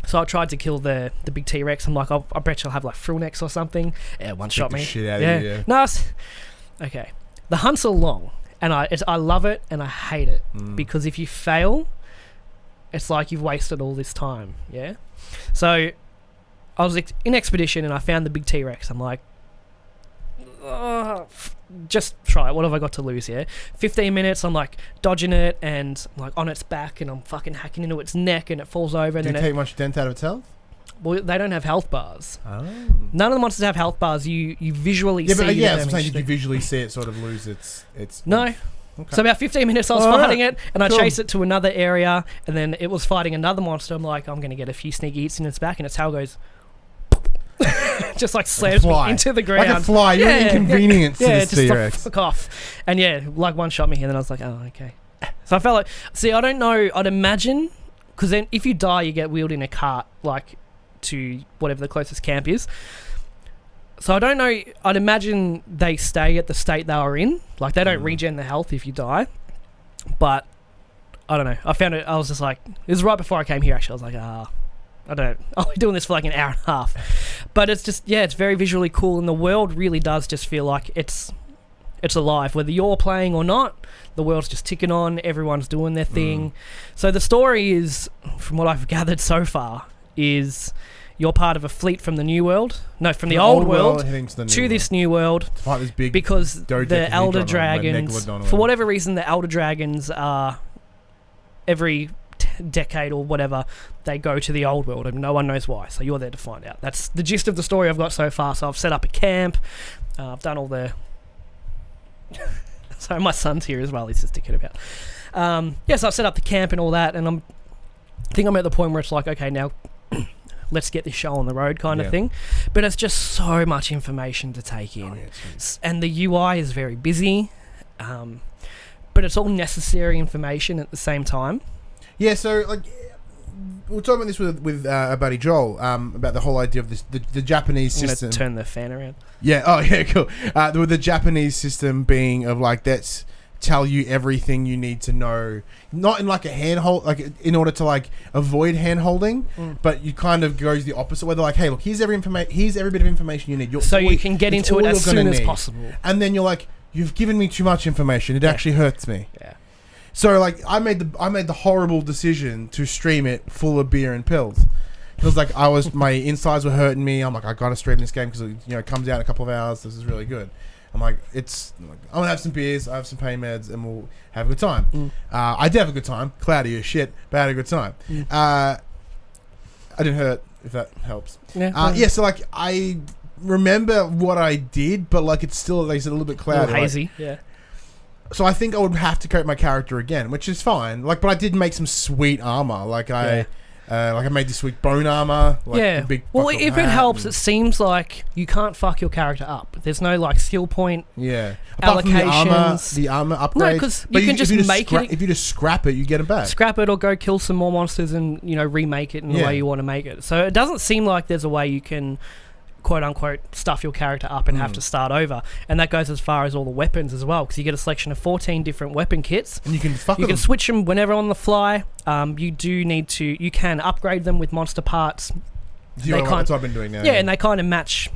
So I tried to kill the big T-Rex. I'm like, I bet you'll have like frill necks or something. Yeah, one shot me. Shit out of you. No, okay. The hunts are long, and I love it and I hate it because if you fail, it's like you've wasted all this time. Yeah. So I was in expedition and I found the big T-Rex. I'm like, just try it. What have I got to lose here? 15 minutes, I'm like dodging it and I'm like on its back, and I'm fucking hacking into its neck, and it falls over. And Did it take much dent out of its health? Well, they don't have health bars. Oh. None of the monsters have health bars. You visually see. I'm saying, did you visually see it sort of lose its? No. Okay. So about 15 minutes I was fighting it, and I chased it to another area, and then it was fighting another monster. I'm like, I'm going to get a few sneaky eats in its back, and its tail goes just like slams me into the ground. Like a fly. You're an inconvenience to this just T-Rex. Like, fuck off. And like one shot me, and then I was like, oh, okay. So I felt like, I don't know, I'd imagine, because then if you die, you get wheeled in a cart, like, to whatever the closest camp is. So I don't know, I'd imagine they stay at the state they were in. Like, they don't regen the health if you die. But, I don't know. I found it, I was just like, it was right before I came here, actually. I was like, I don't know. I'll be doing this for like an hour and a half. But it's just, it's very visually cool, and the world really does just feel like it's alive. Whether you're playing or not, the world's just ticking on, everyone's doing their thing. So the story is, from what I've gathered so far, is you're part of a fleet from the new world. No, from the old world to this new world. To fight this big because the Elder Dragons, for whatever reason, the Elder Dragons are every decade or whatever, they go to the old world, and no one knows why. So you're there to find out. That's the gist of the story I've got so far. So I've set up a camp. I've done all the... So my son's here as well. He's just dicking about. So I've set up the camp and all that, and I think I'm at the point where it's like, okay, now let's get this show on the road kind of thing. But it's just so much information to take in. And the UI is very busy, but it's all necessary information at the same time. Yeah, so like we're talking about this with our buddy Joel about the whole idea of this the Japanese system. I'm gonna turn the fan around. Yeah. Oh yeah. Cool. The Japanese system being of like that's tell you everything you need to know, not in like a handhold, like in order to like avoid hand holding, but you kind of goes the opposite way. They're like, hey, look, here's every bit of information you need. So you can get into it as soon as possible. And then you're like, you've given me too much information. It actually hurts me. Yeah. So like I made the horrible decision to stream it full of beer and pills. It was like my insides were hurting me. I'm like, I gotta stream this game because it comes out in a couple of hours. This is really good. I'm like, I'm gonna have some beers, I have some pain meds, and we'll have a good time. I did have a good time. Cloudy as shit, but I had a good time. I didn't hurt, if that helps. Yeah. So like I remember what I did, but like it's still like it's a little bit cloudy, a little hazy. Yeah. So I think I would have to create my character again, which is fine. Like, but I did make some sweet armor. Like I made this sweet bone armor. Like, big well, if it helps, it seems like you can't fuck your character up. There's no like skill point. Yeah. Allocations. The armor upgrades. No, because you can just make it. If you just scrap it, you get it back. Scrap it or go kill some more monsters and remake it in the way you want to make it. So it doesn't seem like there's a way you can, quote unquote, stuff your character up and have to start over. And that goes as far as all the weapons as well, because you get a selection of 14 different weapon kits, and you can switch them whenever on the fly. You can upgrade them with monster parts. That's what I've been doing now. Yeah, and they kind of match.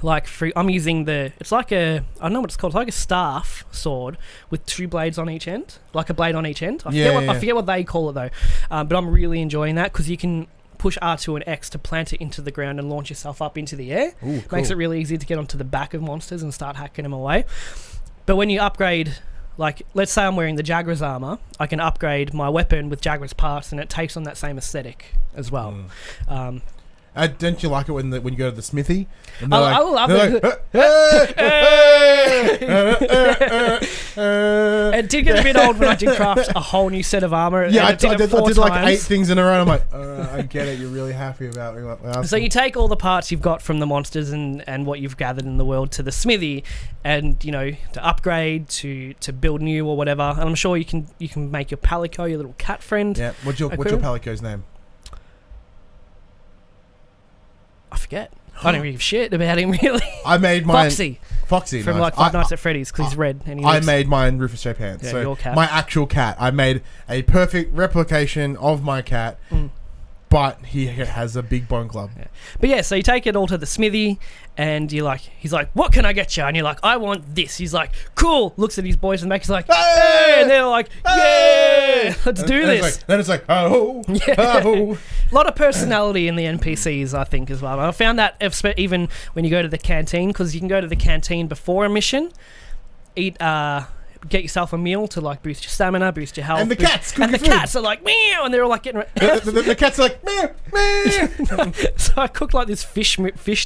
Like I'm using it's like I don't know what it's called. It's like a staff sword with 2 blades on each end, like a blade on each end. I forget what they call it though, but I'm really enjoying that because you can push R2 and X to plant it into the ground and launch yourself up into the air. Ooh, cool. Makes it really easy to get onto the back of monsters and start hacking them away. But when you upgrade, like let's say I'm wearing the Jagras armor, I can upgrade my weapon with Jagras parts and it takes on that same aesthetic as well. Don't you like it when you go to the smithy? And I love it. It did get a bit old when I did craft a whole new set of armor. Yeah, I did like 8 times. things in a row. I'm like, I get it. You're really happy about it. So you take all the parts you've got from the monsters and what you've gathered in the world to the smithy, and to upgrade to build new or whatever. And I'm sure you can make your Palico, your little cat friend. Yeah. What's your Palico's name? I forget. I don't really give shit about him, really. I made mine... Foxy. From nice. like Five Nights at Freddy's, because he's red. And I made mine Rufus J. Pants. Yeah, so your cat. My actual cat. I made a perfect replication of my cat, but he has a big bone club. Yeah. But yeah, so you take it all to the smithy, and he's like, what can I get you? And you're like, I want this. He's like, cool. Looks at his boys and makes like, hey! And they're like, yeah, let's do this. Then it's like, oh, yeah. oh. A lot of personality in the NPCs, I think, as well. And I found that even when you go to the canteen, because you can go to the canteen before a mission, get yourself a meal to like boost your stamina, boost your health. And the cats are like, meow, and they're all like getting... the cats are like, meow, meow. So I cooked like this fish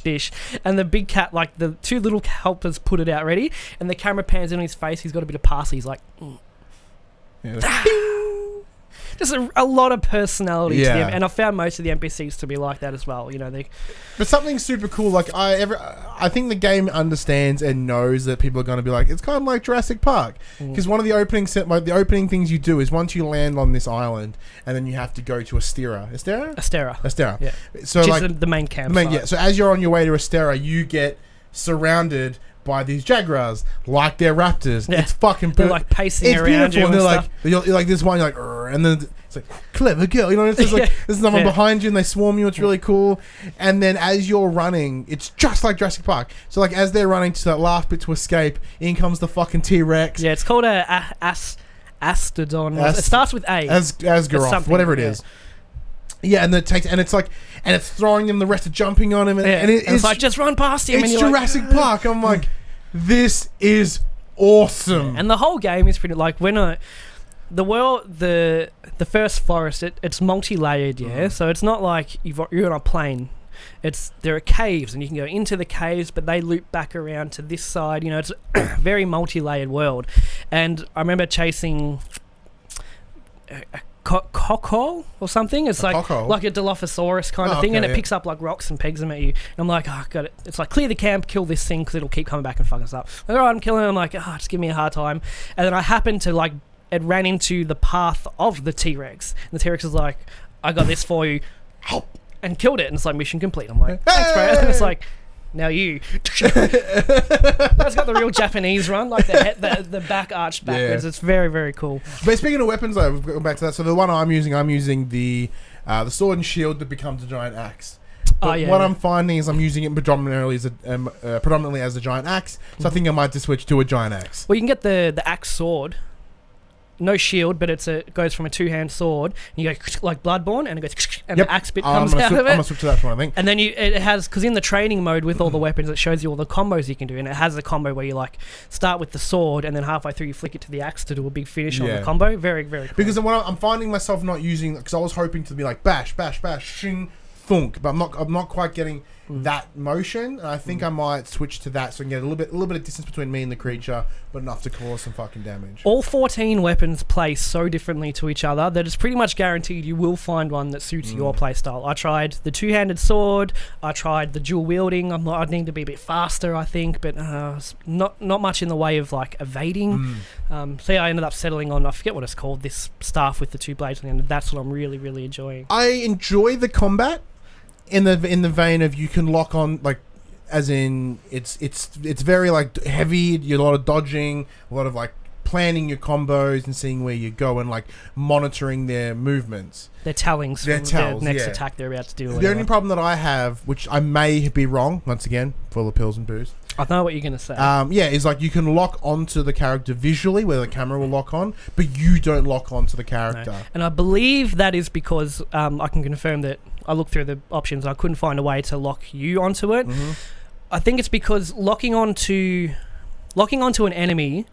dish, and the big cat, like the 2 little helpers put it out ready, and the camera pans in on his face. He's got a bit of parsley. He's like... Just a lot of personality to them, and I found most of the NPCs to be like that as well. But something super cool. Like I think the game understands and knows that people are going to be like, it's kind of like Jurassic Park, because one of the opening things you do is once you land on this island, and then you have to go to Astera. Yeah. So which like is the main camp. So as you're on your way to Astera, you get surrounded by these Jagras, like they're raptors. Yeah. It's fucking they're like pacing it's around beautiful. you. And they're you're like this one, you're like, and then it's like, clever girl. It's just like there's someone behind you and they swarm you. It's really cool. And then as you're running, it's just like Jurassic Park. So like as they're running to that last bit to escape, in comes the fucking T-Rex. Yeah, it's called Astodon. It starts with A. Asgaroth, whatever it is. Yeah, and it's throwing them, the rest are jumping on him, and it's like, just run past him. It's and Jurassic Park. I'm like, this is awesome. Yeah, and the whole game is pretty like the first forest. It's multi-layered, so it's not like you're on a plane. There are caves, and you can go into the caves, but they loop back around to this side. It's a very multi-layered world, and I remember chasing a cockle or something. It's like a Dilophosaurus kind of thing, and it picks up like rocks and pegs them at you. And I'm like, oh, got it. It's like, clear the camp, kill this thing, because it'll keep coming back and fucking us up. All right, I'm killing it. I'm like, just give me a hard time. And then I happened to it ran into the path of the T-Rex. And the T-Rex was like, I got this for you, and killed it. And it's like, mission complete. I'm like, thanks, bro. And it's like, now you. That's got the real Japanese run, like the back arched backwards. Yeah. It's very, very cool. But speaking of weapons, though, going back to that, so the one I'm using the sword and shield that becomes a giant axe. But yeah, what yeah. I'm finding is I'm using it predominantly as a giant axe. So I think I might just switch to a giant axe. Well, you can get the axe sword. No shield, but it goes from a 2-hand sword. And you go like Bloodborne, and it goes, and the axe bit comes out of it. I'm gonna switch to that one, I think. And then it has, because in the training mode with all the weapons, it shows you all the combos you can do, and it has a combo where you like start with the sword, and then halfway through you flick it to the axe to do a big finish on the combo. Very, very cool. Because I'm finding myself not using, because I was hoping to be like bash, bash, bash, shing, thunk, but I'm not quite getting that motion, and I think I might switch to that so I can get a little bit of distance between me and the creature, but enough to cause some fucking damage. All 14 weapons play so differently to each other that it's pretty much guaranteed you will find one that suits your playstyle. I tried the 2-handed sword, I tried the dual wielding. I need to be a bit faster, I think, but not much in the way of like evading. So yeah, I ended up settling on, I forget what it's called, this staff with the 2 blades on the end. That's what I'm really, really enjoying. I enjoy the combat in the vein of you can lock on, like, as in it's very like heavy. You're a lot of dodging, a lot of like planning your combos and seeing where you go and like monitoring their movements. Their tellings from the next attack they're about to do. The only problem that I have, which I may be wrong, once again, full of pills and booze. I know what you're going to say. Is like you can lock onto the character visually where the camera will lock on, but you don't lock onto the character. No. And I believe that is because I can confirm that I looked through the options. I couldn't find a way to lock you onto it. Mm-hmm. I think it's because locking onto an enemy,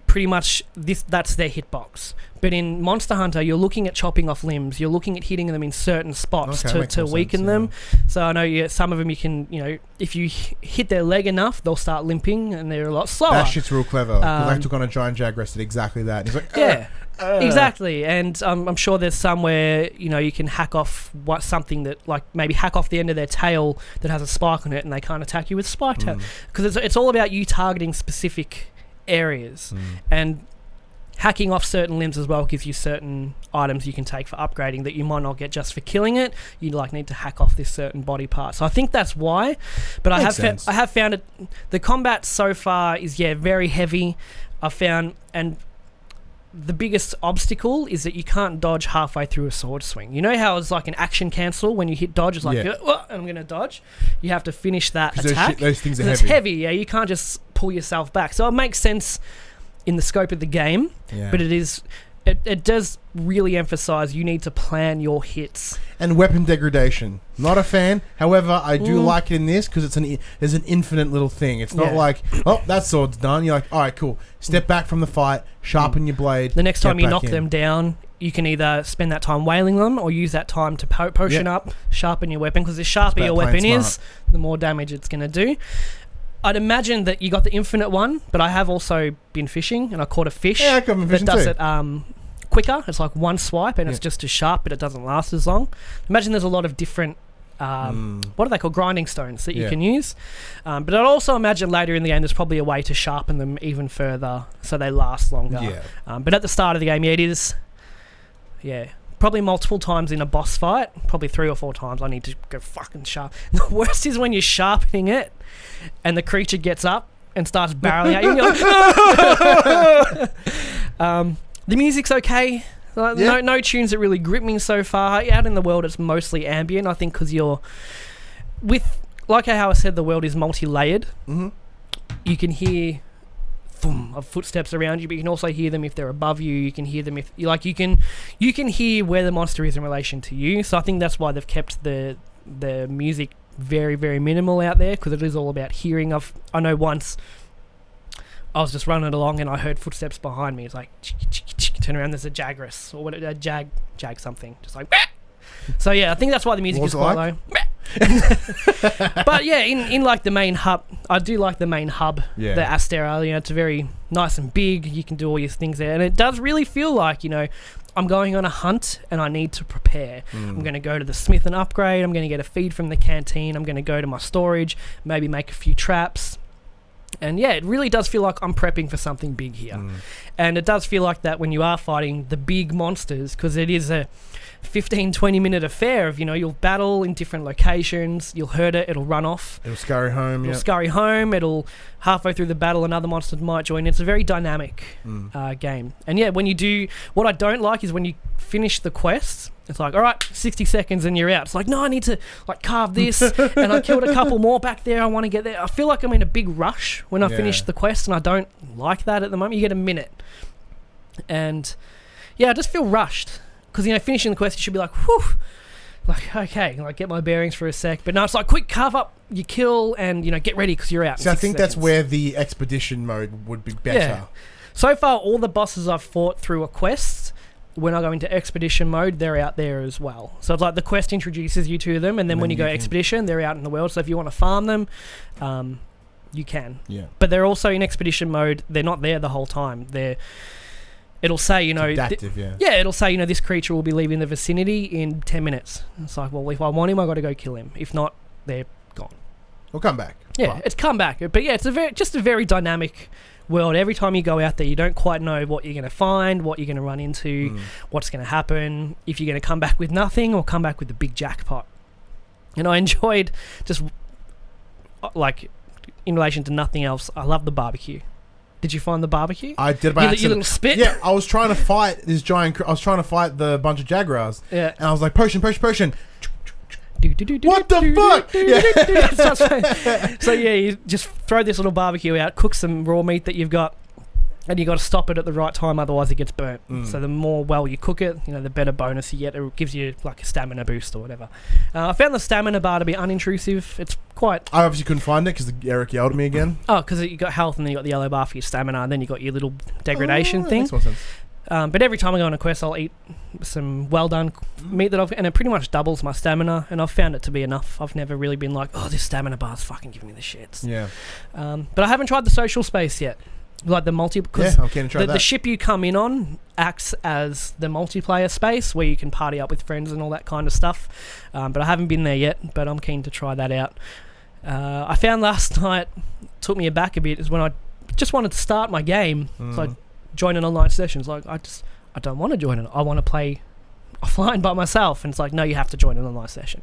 pretty much that's their hitbox. But in Monster Hunter, you're looking at chopping off limbs. You're looking at hitting them in certain spots to weaken them. So I know some of them you can, if you hit their leg enough, they'll start limping and they're a lot slower. That shit's real clever. Because I took on a giant Jagras did exactly that. He's like, exactly. And I'm sure there's somewhere, you can hack off something that, like, maybe hack off the end of their tail that has a spike on it and they can't attack you with spike tail. Because it's all about you targeting specific areas. And hacking off certain limbs as well gives you certain items you can take for upgrading that you might not get just for killing it. You need to hack off this certain body part. So I think that's why. But I have found it. The combat so far is very heavy. I found, and the biggest obstacle is that you can't dodge halfway through a sword swing. You know how it's like an action cancel when you hit dodge? It's like, I'm going to dodge. You have to finish that attack. Those things are heavy. It's heavy. Yeah, you can't just pull yourself back. So it makes sense in the scope of the game, but it does really emphasize you need to plan your hits. And weapon degradation. Not a fan. However, I do like it in this because there's an infinite little thing. It's not like, that sword's done. You're like, all right, cool. Step back from the fight, sharpen your blade. The next time you knock them down, you can either spend that time wailing them or use that time to potion up, sharpen your weapon, because the sharper your weapon is, the more damage it's going to do. I'd imagine that you got the infinite one, but I have also been fishing and I caught a fish I got that does it quicker. It's like one swipe and it's just as sharp, but it doesn't last as long. Imagine there's a lot of different what are they called, grinding stones that you can use, but I'd also imagine later in the game there's probably a way to sharpen them even further so they last longer. But at the start of the game, it is probably multiple times in a boss fight, probably 3 or 4 times I need to go fucking sharp. And the worst is when you're sharpening it and the creature gets up and starts barreling at you and you're like, the music's okay. No tunes that really grip me so far. Out in the world it's mostly ambient, I think, because you're with, like how I said, the world is multi-layered. You can hear thump of footsteps around you, but you can also hear them if they're above you. You can hear them if you can hear where the monster is in relation to you. So I think that's why they've kept the music very, very minimal out there, because it is all about hearing. I know once I was just running along and I heard footsteps behind me. It's like turn around, there's a Jagras or what, a jag something, just like. So I think that's why the music is quite low. But in like the main hub, I do like the main hub, the Astera. It's very nice and big. You can do all your things there, and it does really feel like I'm going on a hunt and I need to prepare. I'm going to go to the smith and upgrade. I'm going to get a feed from the canteen. I'm going to go to my storage, maybe make a few traps. And it really does feel like I'm prepping for something big here. And it does feel like that when you are fighting the big monsters, because it is 15-20 minute affair of, you'll battle in different locations, you'll hurt it, it'll run off. It'll scurry home, It'll scurry home, it'll halfway through the battle another monster might join. It's a very dynamic game. And yeah, when you do, what I don't like is when you finish the quest, it's like, all right, 60 seconds and you're out. It's like, no, I need to carve this, and I killed a couple more back there, I want to get there. I feel like I'm in a big rush when I finish the quest, and I don't like that at the moment. You get a minute. And yeah, I just feel rushed. Because, finishing the quest, you should be like, whew, okay, get my bearings for a sec. But no, it's like, quick, carve up your kill and, get ready because you're out. So I think that's where the expedition mode would be better. Yeah. So far, all the bosses I've fought through a quest, when I go into expedition mode, they're out there as well. So it's like the quest introduces you to them, and then when you go expedition, they're out in the world. So if you want to farm them, you can. Yeah. But they're also in expedition mode. They're not there the whole time. It'll say, adaptive, it'll say, this creature will be leaving the vicinity in 10 minutes. It's like, well, if I want him, I got to go kill him. If not, they're gone. We'll come back. Yeah, it's come back. But yeah, it's just a very dynamic world. Every time you go out there, you don't quite know what you're going to find, what you're going to run into, what's going to happen, if you're going to come back with nothing or come back with the big jackpot. And I enjoyed just, in relation to nothing else, I love the barbecue. Did you find the barbecue? I did by accident. Your little spit? Yeah, I was trying to fight this giant... I was trying to fight the bunch of Jaguars. Yeah. And I was like, potion. What What the fuck? So yeah, you just throw this little barbecue out, cook some raw meat that you've got, and you got to stop it at the right time, otherwise it gets burnt. So the more well you cook it, the better bonus you get. It gives you like a stamina boost or whatever. I found the stamina bar to be unintrusive. It's quite... I obviously couldn't find it because Eric yelled at me again. Oh, because you got health and then you got the yellow bar for your stamina, and then you got your little degradation thing. Makes more sense. But every time I go on a quest, I'll eat some well done meat and it pretty much doubles my stamina, and I've found it to be enough. I've never really been like, oh, this stamina bar's fucking giving me the shits. Yeah. But I haven't tried the social space yet. Like the multi, because I'm keen to try that. The ship you come in on acts as the multiplayer space where you can party up with friends and all that kind of stuff. But I haven't been there yet, but I'm keen to try that out. I found last night, took me aback a bit, is when I just wanted to start my game. So I joined an online session. It's like, I don't want to join it. I want to play offline by myself. And it's like, no, you have to join an online session.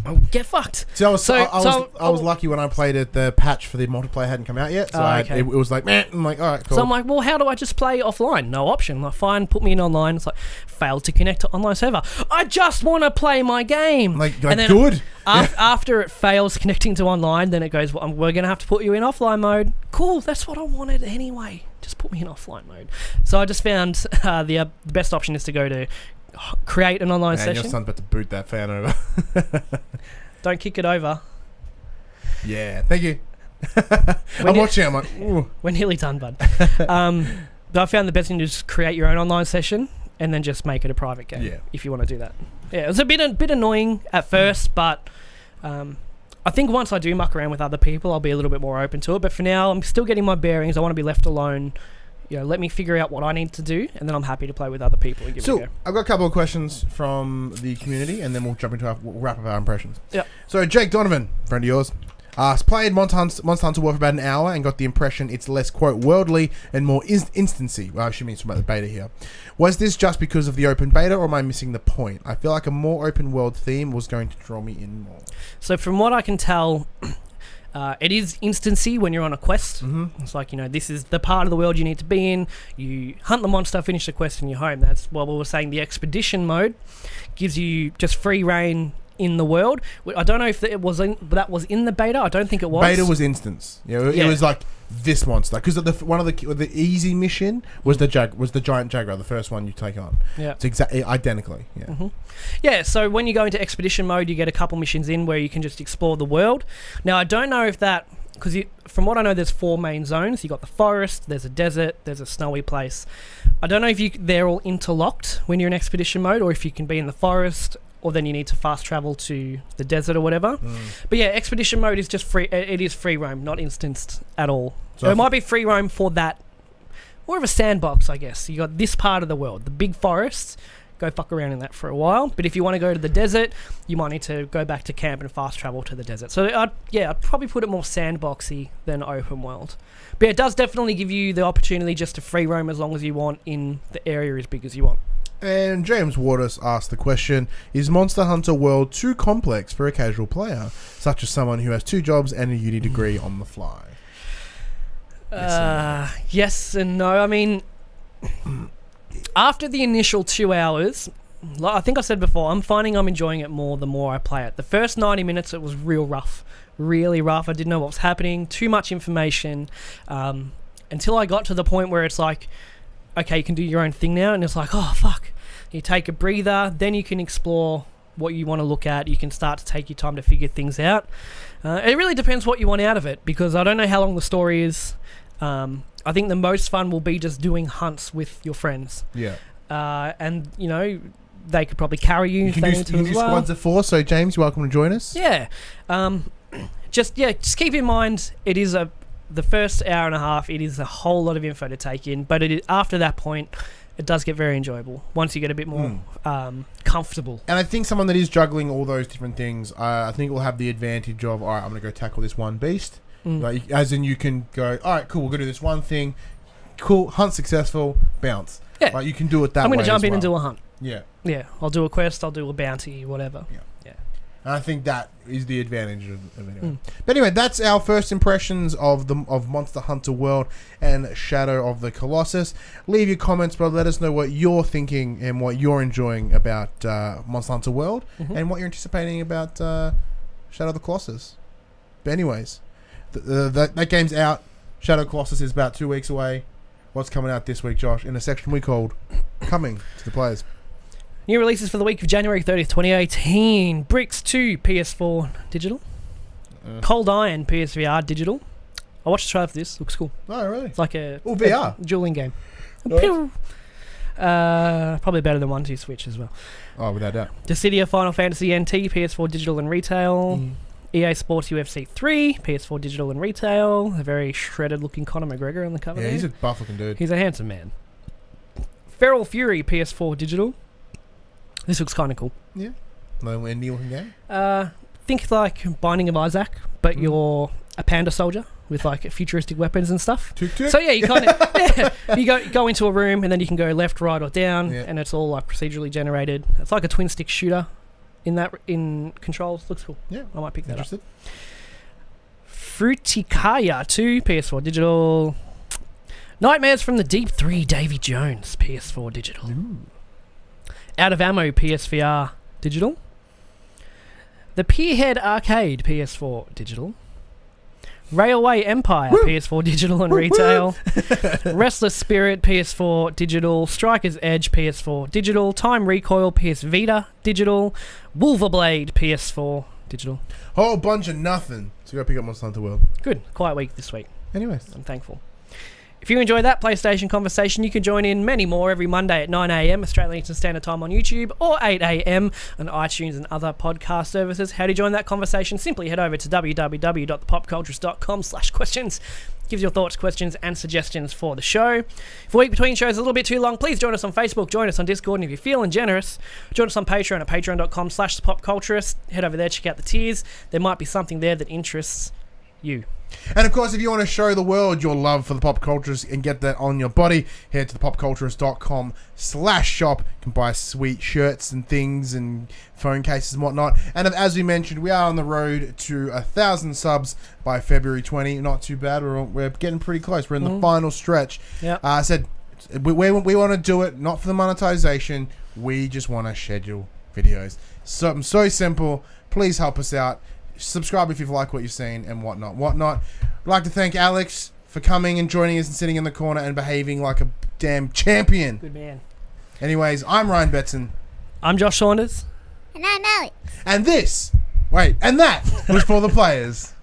Oh, get fucked. See, I was lucky when I played it. The patch for the multiplayer hadn't come out yet, so it was like, man. I'm like, all right, cool. So I'm like, well, how do I just play offline? No option. Like, fine, put me in online. It's like, failed to connect to online server. I just want to play my game. Like and then good. After it fails connecting to online, then it goes, well, we're gonna have to put you in offline mode. Cool, that's what I wanted anyway. Just put me in offline mode. So I just found the best option is to go to create an online session. Your son's about to boot that fan over. Don't kick it over. Yeah, thank you. I'm watching. I'm like, ooh. We're nearly done, bud. But I found the best thing to just create your own online session and then just make it a private game. Yeah. If you want to do that. Yeah, it was a bit annoying at first, but I think once I do muck around with other people, I'll be a little bit more open to it. But for now, I'm still getting my bearings. I want to be left alone. Let me figure out what I need to do, and then I'm happy to play with other people and give it a go. I've got a couple of questions from the community, and then we'll jump into we'll wrap up our impressions. Yeah. So Jake Donovan, friend of yours, played Monster Hunter World for about an hour and got the impression it's less, quote, worldly and more instancy. Well, she means about the beta here. Was this just because of the open beta, or am I missing the point? I feel like a more open world theme was going to draw me in more. So from what I can tell... it is instancy when you're on a quest. It's like, this is the part of the world you need to be in. You hunt the monster, finish the quest, and you're home. That's what we were saying. The expedition mode gives you just free reign in the world. I don't know if that was in the beta. I don't think it was. Beta was instance. It was like this monster, because one of the easy mission was the giant jaguar, the first one you take on. Yeah, it's exactly identically. Yeah. Yeah. So when you go into expedition mode, you get a couple missions in where you can just explore the world. Now I don't know if that, because from what I know, there's 4 main zones. You got the forest, there's a desert, there's a snowy place. I don't know if they're all interlocked when you're in expedition mode, or if you can be in the forest, or then you need to fast travel to the desert or whatever. But yeah, expedition mode is just free. It is free roam, not instanced at all. So it might be free roam for that, more of a sandbox, I guess. You got this part of the world, the big forests. Go fuck around in that for a while. But if you want to go to the desert, you might need to go back to camp and fast travel to the desert. So I'd probably put it more sandboxy than open world. But yeah, it does definitely give you the opportunity just to free roam as long as you want in the area as big as you want. And James Waters asked the question, is Monster Hunter World too complex for a casual player, such as someone who has 2 jobs and a uni degree on the fly? Yes and no. I mean, after the initial 2 hours, like I think I said before, I'm finding I'm enjoying it more the more I play it. The first 90 minutes, it was real rough. Really rough. I didn't know what was happening. Too much information. Until I got to the point where it's like, okay, you can do your own thing now, and it's like, oh fuck, you take a breather, then you can explore what you want to look at. You can start to take your time to figure things out. It really depends what you want out of it, because I don't know how long the story is. I think the most fun will be just doing hunts with your friends, and you know, they could probably carry you. You can do squads of 4, so James, you're welcome to join us. Just keep in mind, it is the first hour and a half, it is a whole lot of info to take in, but after that point, it does get very enjoyable once you get a bit more comfortable. And I think someone that is juggling all those different things, I think will have the advantage of, all right, I'm going to go tackle this one beast. Like, as in you can go, all right, cool, we're going to do this one thing. Cool, hunt successful, bounce. Yeah. Like, you can do it that way. I'm going to jump in and do a hunt. Yeah. Yeah, I'll do a quest, I'll do a bounty, whatever. Yeah. And I think that is the advantage of anyway. But anyway, that's our first impressions of Monster Hunter World and Shadow of the Colossus. Leave your comments, but let us know what you're thinking and what you're enjoying about Monster Hunter World and what you're anticipating about Shadow of the Colossus. But anyways, that game's out. Shadow of the Colossus is about 2 weeks away. What's coming out this week, Josh, in a section we called Coming to the Players? New releases for the week of January 30th, 2018. Bricks 2, PS4 digital. Cold Iron, PSVR digital. I watched the trailer for this. Looks cool. Oh, really? It's like a VR dueling game. Nice. Probably better than 1-2 Switch as well. Oh, without doubt. Dissidia Final Fantasy NT, PS4 digital and retail. EA Sports UFC 3, PS4 digital and retail. A very shredded looking Conor McGregor on the cover. Yeah, he's a buff looking dude. He's a handsome man. Feral Fury, PS4 digital. This looks kind of cool. Yeah. No indie looking game? Think like Binding of Isaac, but you're a panda soldier with like futuristic weapons and stuff. Tuk-tuk? So yeah, you kind of you go into a room and then you can go left, right, or down, and it's all like procedurally generated. It's like a twin stick shooter in controls. Looks cool. Yeah, I might pick that up. Fruticaya 2, PS4 digital. Nightmares from the Deep 3, Davy Jones, PS4 digital. Out of Ammo, PSVR digital. The Pierhead Arcade, PS4 digital. Railway Empire, PS4 digital and retail. Restless Spirit, PS4 digital. Striker's Edge, PS4 digital. Time Recoil, PS Vita digital. Wolverblade, PS4 digital. Whole bunch of nothing. So you gotta pick up Monster Hunter World. Good. Quiet week this week. Anyways. I'm thankful. If you enjoyed that PlayStation conversation, you can join in many more every Monday at 9 a.m. Australian Eastern Standard Time on YouTube, or 8 a.m. on iTunes and other podcast services. How do you join that conversation? Simply head over to www.thepopculturists.com/questions. Gives your thoughts, questions, and suggestions for the show. If a week between shows is a little bit too long, please join us on Facebook, join us on Discord, and if you're feeling generous, join us on Patreon at patreon.com/thepopculturists. Head over there, check out the tiers. There might be something there that interests you. And of course, if you want to show the world your love for the pop cultures and get that on your body, head to thepopculturists.com/shop. You can buy sweet shirts and things and phone cases and whatnot. And as we mentioned, we are on the road to 1,000 subs by February 20. Not too bad. We're getting pretty close. We're in the final stretch. Yep. I said we want to do it not for the monetization. We just want to schedule videos. Something so simple. Please help us out. Subscribe if you've liked what you've seen and whatnot. I'd like to thank Alex for coming and joining us and sitting in the corner and behaving like a damn champion. Good man. Anyways, I'm Ryan Betson. I'm Josh Saunders. And I'm Alex. And that was for the players.